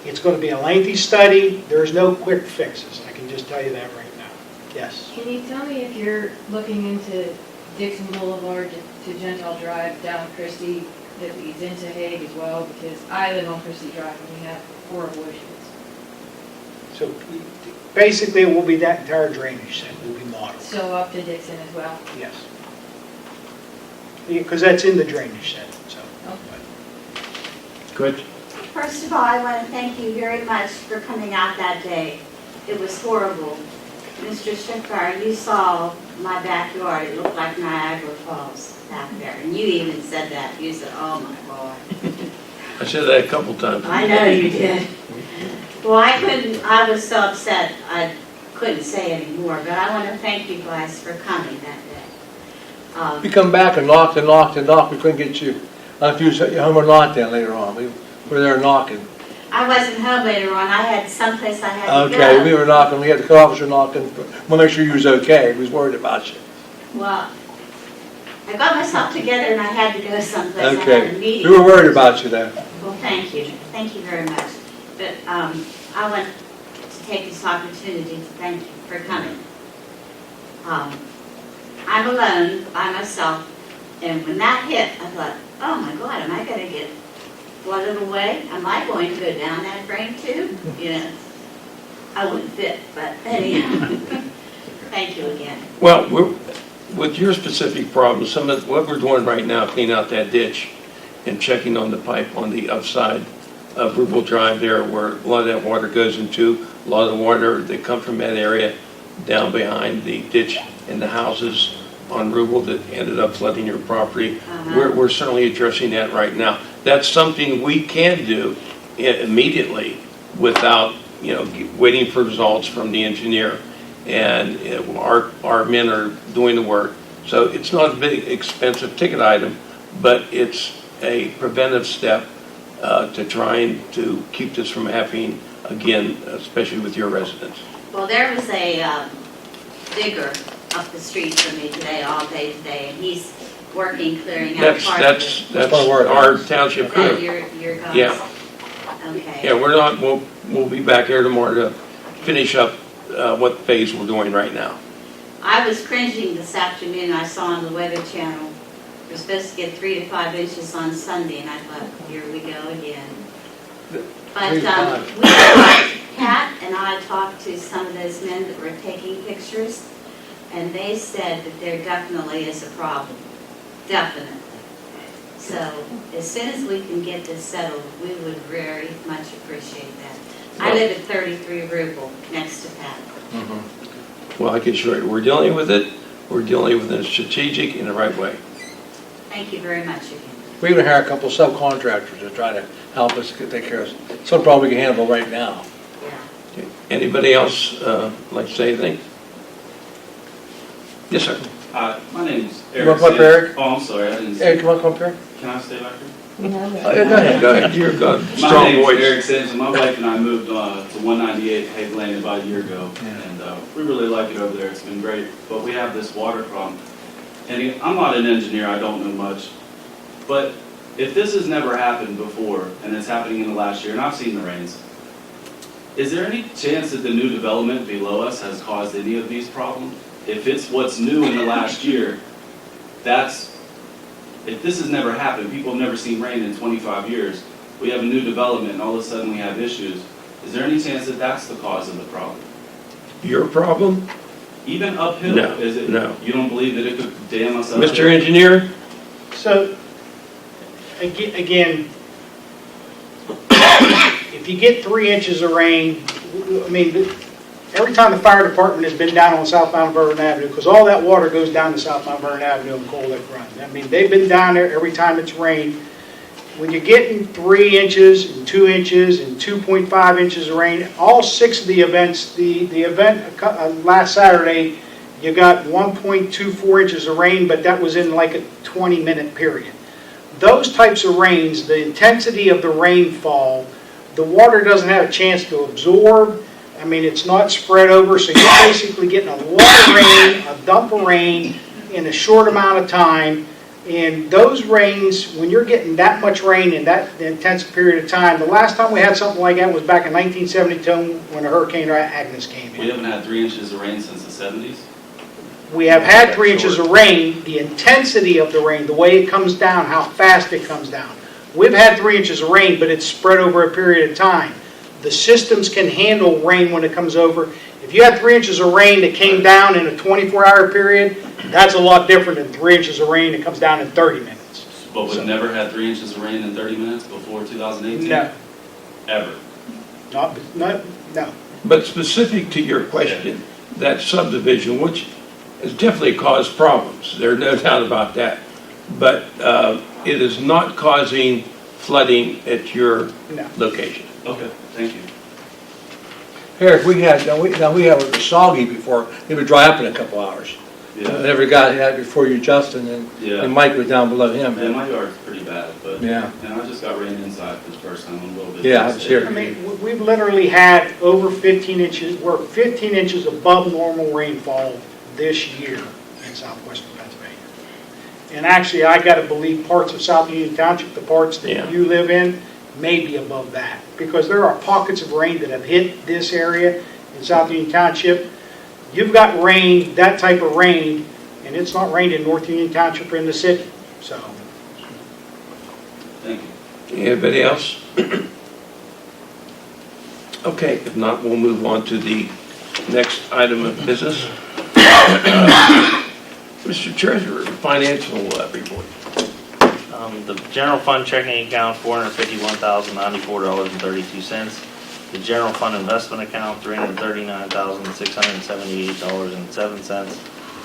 It's going to be a lengthy study. There's no quick fixes. I can just tell you that right now. Yes. Can you tell me if you're looking into Dixon Boulevard to Gentile Drive down Christie that leads into Hague as well? Because I live on Christie Drive and we have horrible issues. So basically it will be that entire drainage set will be modeled. So up to Dixon as well? Yes. Because that's in the drainage set. So. Okay. Good. First of all, I want to thank you very much for coming out that day. It was horrible. Mr. Strickar, you saw my backyard. It looked like Niagara Falls back there. And you even said that. You said, oh my God. I said that a couple times. I know you did. Well, I was so upset. couldn't say anymore, but I want to thank you guys for coming that day. We come back and knocked and knocked and knocked, we couldn't get you. I don't know if you was at home or not then later on. We were there knocking. I wasn't home later on, I had someplace I had to go. Okay, we were knocking, we had the code officer knocking, we'll make sure you was okay, we was worried about you. Well, I got myself together and I had to go someplace, I had a Okay, meeting. we were worried about you though. Well, thank you very much. But I want to take this opportunity to thank you for coming. I'm alone by myself, and when that hit, I thought, oh my God, am I going to get flooded away? Am I going to go down that drain too? You know, I wouldn't fit, but anyhow, thank you again. Well, with your specific problem, some of what we're doing right now, clean out that ditch and checking on the pipe on the upside of Ruble Drive there where a lot of that water goes into, a lot of the water that come from that area down behind the ditch in the houses on Ruble that ended up flooding your property. We're certainly addressing that right now. That's something we can do immediately without, waiting for results from the engineer. And our men are doing the work. So it's not a big expensive ticket item, but it's a preventive step to trying to keep this from happening again, especially with your residents. Well, there was a digger up the street from me today, all day today, and he's working, clearing out part of it. That's our township Is that crew. your guys? Yeah. Okay. Yeah, we'll be back here tomorrow to finish up what phase we're doing right now. I was cringing this afternoon, I saw on the Weather Channel, we're supposed to get 3 to 5 inches on Sunday, and I thought, here we go again. But 3 to 5. Pat and I talked to some of those men that were taking pictures, and they said that there definitely is a problem, definitely. So as soon as we can get this settled, we would very much appreciate that. I live at 33 Ruble, next to Pat. Well, I can assure you, we're dealing with it. We're dealing with it strategic in the right way. Thank you very much again. We even hired a couple subcontractors to try to help us take care of some problem we can handle right now. Yeah. Okay. Anybody else like to say anything? Yes, sir. My name's You Eric. want to come up, Eric? Oh, I'm sorry, I didn't see. Hey, come on, come up here. Can I stay back here? Oh, yeah, go ahead. Go ahead. You're good. My Strong name's voice. Eric Simpson. My wife and I moved to 198 Hague Lane about a year ago, and we really like it over there. It's been great, but we have this water problem. And I'm not an engineer, I don't know much, but if this has never happened before, and it's happening in the last year, and I've seen the rains, is there any chance that the new development below us has caused any of these problems? If it's what's new in the last year, if this has never happened, people have never seen rain in 25 years, we have a new development and all of a sudden we have issues, is there any chance that that's the cause of the problem? Your problem? Even uphill? No, Is it? no. You don't believe that it could dam us up? Mr. Engineer? So, again, if you get 3 inches of rain, I mean, every time the fire department has been down on South Mount Vernon Avenue, because all that water goes down to South Mount Vernon Avenue and Cold Lake Run. I mean, they've been down there every time it's rained. When you're getting 3 inches and 2 inches and 2.5 inches of rain, all 6 of the events, the event last Saturday, you got 1.24 inches of rain, but that was in like a 20-minute period. Those types of rains, the intensity of the rainfall, the water doesn't have a chance to absorb. I mean, it's not spread over, so you're basically getting a lot of rain, a dump of rain in a short amount of time. And those rains, when you're getting that much rain in that intense period of time, the last time we had something like that was back in 1972 when Hurricane Agnes came in. We haven't had 3 inches of rain since the 70s? We have had 3 inches of rain, the intensity of the rain, the way it comes down, how fast it comes down. We've had 3 inches of rain, but it's spread over a period of time. The systems can handle rain when it comes over. If you had 3 inches of rain that came down in a 24-hour period, that's a lot different than 3 inches of rain that comes down in 30 minutes. But we've never had 3 inches of rain in 30 minutes before 2018? No. Ever? No. But specific to your question, that subdivision, which has definitely caused problems, there's no doubt about that. But it is not causing flooding at your No. location. Okay, thank you. Here, we had, now we had it was soggy before, it would dry up in a couple hours. Yeah, Never got it before you, Justin, and yeah. Mike was down below him. Yeah, my yard's pretty bad, but, Yeah. and I just got rain inside for the first time, I'm a little bit. Yeah, I was here. I mean, we've literally had over 15 inches, we're 15 inches above normal rainfall this year in southwestern Pennsylvania. And actually, I gotta believe parts of South Union Township, the parts Yeah. that you live in, may be above that. Because there are pockets of rain that have hit this area in South Union Township. You've got rain, that type of rain, and it's not rained in North Union Township or in the city, so. Thank you. Anybody else? Okay, if not, we'll move on to the next item of business. Mr. Treasurer, financial report. The general fund checking account, $451,094.32. The general fund investment account, $339,678.07.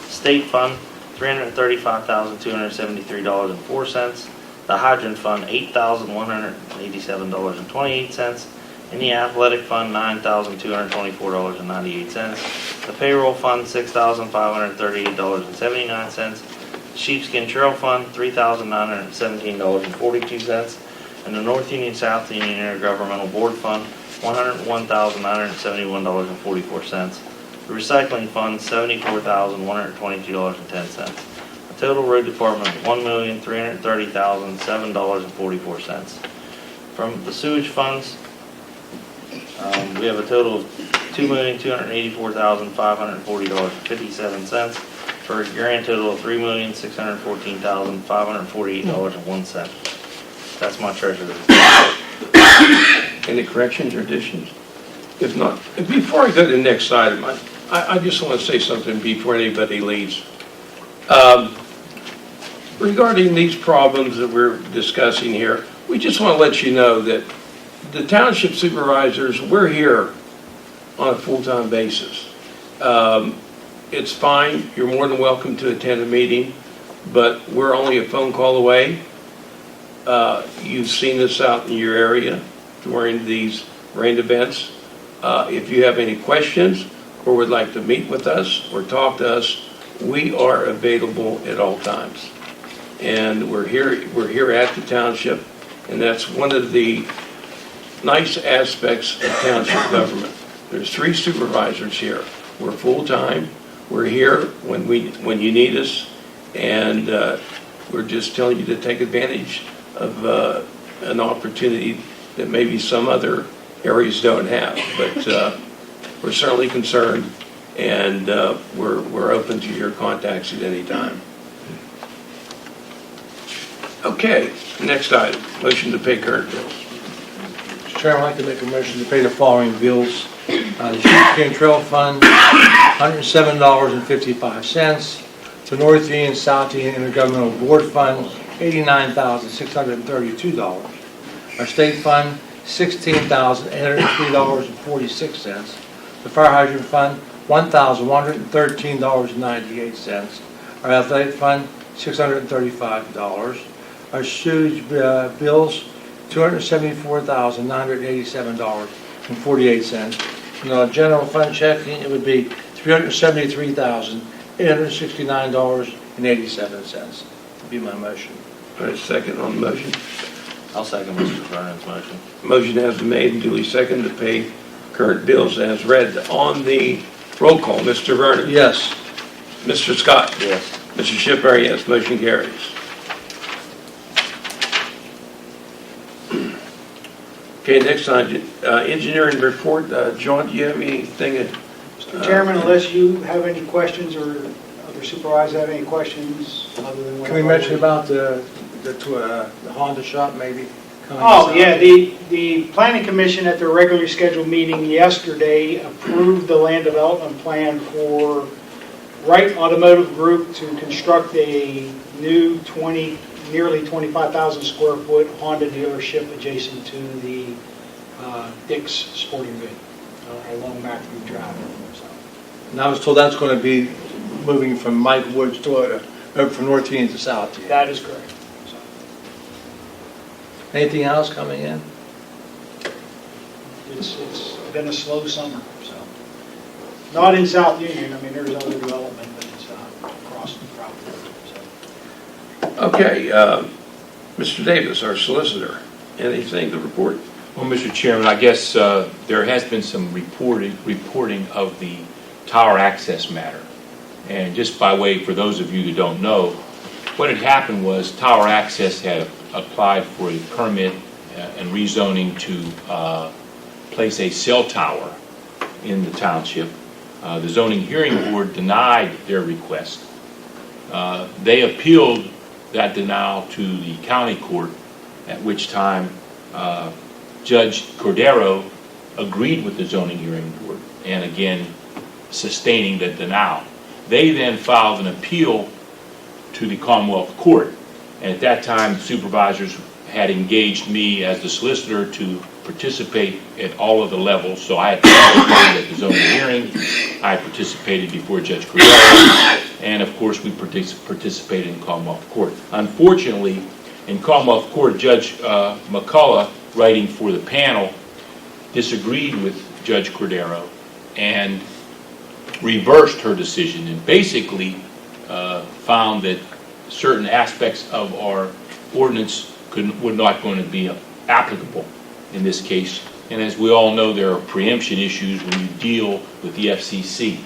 State fund, $335,273.04. The hydrant fund, $8,187.28. And the athletic fund, $9,224.98. The payroll fund, $6,538.79. The sheepskin trail fund, $3,917.42. And the North Union South Union Intergovernmental Board Fund, $101,971.44. The recycling fund, $74,122.10. The total road department, $1,330,007.44. From the sewage funds, we have a total of $2,284,540.57 for a grand total of $3,614,548.01. That's my treasurer. Any corrections or additions? If not, before I go to the next item, I just want to say something before anybody leaves. Regarding these problems that we're discussing here, we just want to let you know that the township supervisors, we're here on a full-time basis. It's fine, you're more than welcome to attend a meeting, but we're only a phone call away. You've seen this out in your area during these rain events. If you have any questions or would like to meet with us or talk to us, we are available at all times. And we're here at the township, and that's one of the nice aspects of township government. There's 3 supervisors here. We're full-time. We're here when you need us, and we're just telling you to take advantage of an opportunity that maybe some other areas don't have. But we're certainly concerned, and we're open to your contacts at any time. Okay, next item, motion to pay current bills. Mr. Chairman, I'd like to make a motion to pay the following bills. The sheepskin trail fund, $107.55. The North Union South Union Intergovernmental Board Fund, $89,632. Our state fund, $16,803.46. The fire hydrant fund, $1,113.98. Our athletic fund, $635. Our sewage bills, $274,987.48. And our general fund checking, it would be $373,869.87. Would be my motion. All right, second on the motion. I'll second Mr. Vernon's motion. Motion has been made and duly seconded to pay current bills as read. On the roll call, Mr. Vernon. Yes. Mr. Scott. Yes. Mr. Shipper, yes. Motion carries. Okay, next on engineering report. John, do you have anything? Mr. Chairman, unless you have any questions or other supervisors have any questions other than what Can we I've mention already- about the Honda shop maybe? coming Oh, south? yeah, the planning commission at their regularly scheduled meeting yesterday approved the land development plan for Wright Automotive Group to construct a new nearly 25,000 square foot Honda dealership adjacent to the Dick's Sporting Good along Matthew Drive. So, And I was told that's going to be moving from Mike Woods Toyota over from North Union to South Union. that is correct. So, Anything else coming in? It's been a slow summer, so. Not in South Union, I mean, there's other development, but it's across the property, so. Okay, Mr. Davis, our solicitor, anything to report? Well, Mr. Chairman, I guess there has been some reporting of the tower access matter. And just by way, for those of you who don't know, what had happened was Tower Access had applied for a permit and rezoning to place a cell tower in the township. The zoning hearing board denied their request. They appealed that denial to the county court, at which time Judge Cordero agreed with the zoning hearing board and again sustaining the denial. They then filed an appeal to the Commonwealth Court, and at that time the supervisors had engaged me as the solicitor to participate at all of the levels. So I had participated at the zoning hearing, I participated before Judge Cordero, and of course we participated in Commonwealth Court. Unfortunately, in Commonwealth Court, Judge McCullough, writing for the panel, disagreed with Judge Cordero and reversed her decision and basically found that certain aspects of our ordinance were not going to be applicable in this case. And as we all know, there are preemption issues when you deal with the FCC.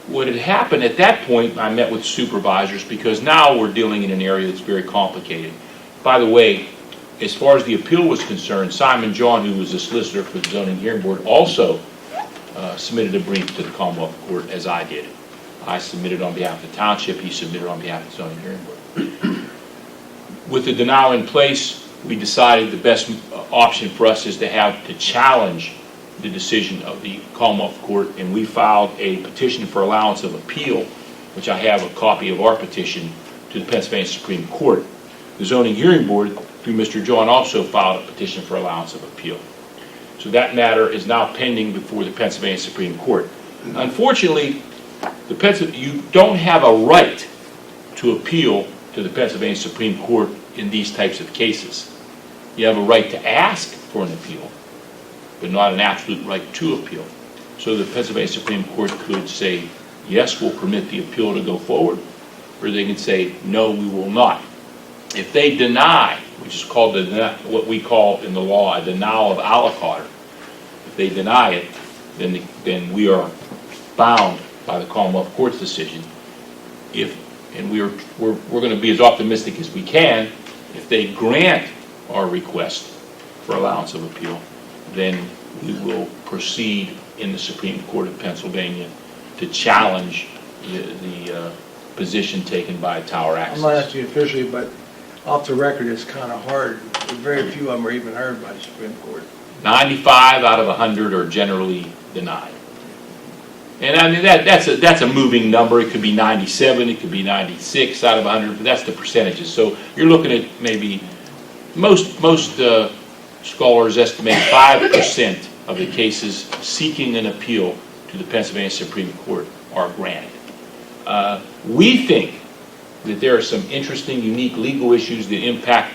What had happened at that point, I met with supervisors because now we're dealing in an area that's very complicated. By the way, as far as the appeal was concerned, Simon John, who was a solicitor for the zoning hearing board, also submitted a brief to the Commonwealth Court, as I did. I submitted on behalf of the township, he submitted on behalf of the zoning hearing board. With the denial in place, we decided the best option for us is to challenge the decision of the Commonwealth Court, and we filed a petition for allowance of appeal, which I have a copy of our petition to the Pennsylvania Supreme Court. The zoning hearing board, through Mr. John, also filed a petition for allowance of appeal. So that matter is now pending before the Pennsylvania Supreme Court. Unfortunately, you don't have a right to appeal to the Pennsylvania Supreme Court in these types of cases. You have a right to ask for an appeal, but not an absolute right to appeal. So the Pennsylvania Supreme Court could say, yes, we'll permit the appeal to go forward, or they can say, no, we will not. If they deny, which is called what we call in the law a denial of aliquotter, if they deny it, then we are bound by the Commonwealth Court's decision. And we're going to be as optimistic as we can. If they grant our request for allowance of appeal, then we will proceed in the Supreme Court of Pennsylvania to challenge the position taken by Tower Access. I'm not asking you officially, but off the record, it's kind of hard. Very few of them are even heard by the Supreme Court. 95 out of 100 are generally denied. And I mean, that's a moving number. It could be 97, it could be 96 out of 100, but that's the percentages. So you're looking at maybe, most scholars estimate 5% of the cases seeking an appeal to the Pennsylvania Supreme Court are granted. We think that there are some interesting, unique legal issues that impact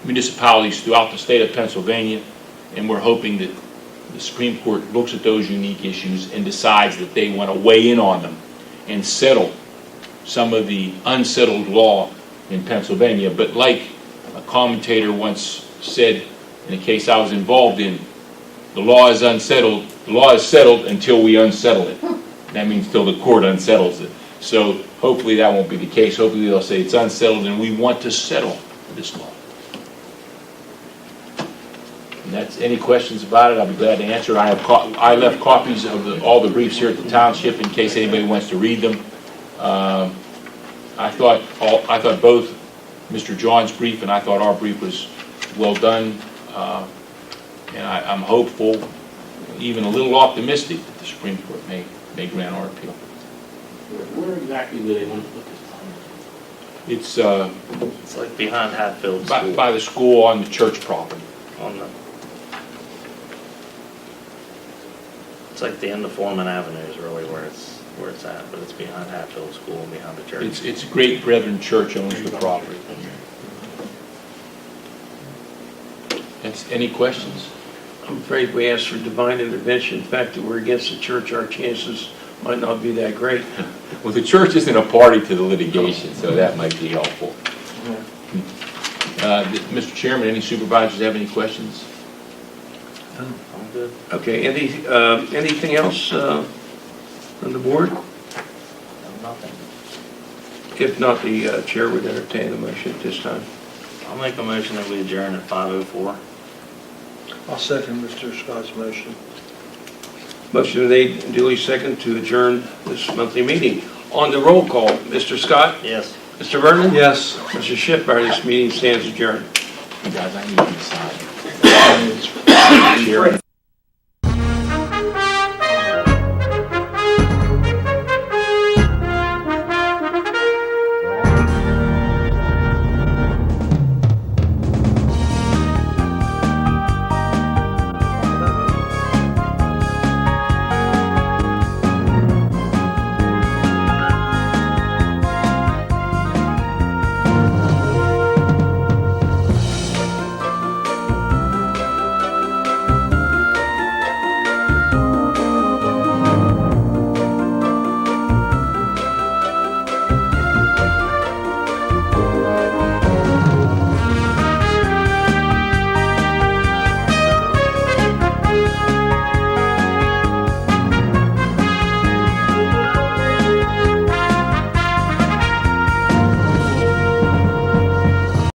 municipalities throughout the state of Pennsylvania, and we're hoping that the Supreme Court looks at those unique issues and decides that they want to weigh in on them and settle some of the unsettled law in Pennsylvania. But like a commentator once said in a case I was involved in, the law is unsettled. The law is settled until we unsettle it. That means till the court unsettles it. So hopefully that won't be the case. Hopefully they'll say it's unsettled and we want to settle this law. And that's any questions about it, I'll be glad to answer. I left copies of all the briefs here at the township in case anybody wants to read them. I thought both Mr. John's brief and I thought our brief was well done, and I'm hopeful, even a little optimistic, that the Supreme Court may grant our appeal. Where exactly do they want to put this tunnel? It's like behind Hatfield School. By the school on the church property. It's like the end of Foreman Avenue is really where it's at, but it's behind Hatfield School and behind the church. It's Great Brethren Church owns the property. Any questions? I'm afraid if we ask for divine intervention, the fact that we're against the church, our chances might not be that great. Well, the church isn't a party to the litigation, so that might be helpful. Mr. Chairman, any supervisors have any questions? I'm good. Okay, anything else on the board? Nothing. If not, the chair would entertain the motion at this time. I'll make a motion that we adjourn at 5:04. I'll second Mr. Scott's motion. Motion made and duly second to adjourn this monthly meeting. On the roll call, Mr. Scott? Yes. Mr. Vernon? Yes. Mr. Schiffbar, this meeting stands adjourned. You guys, I need to decide. Chair.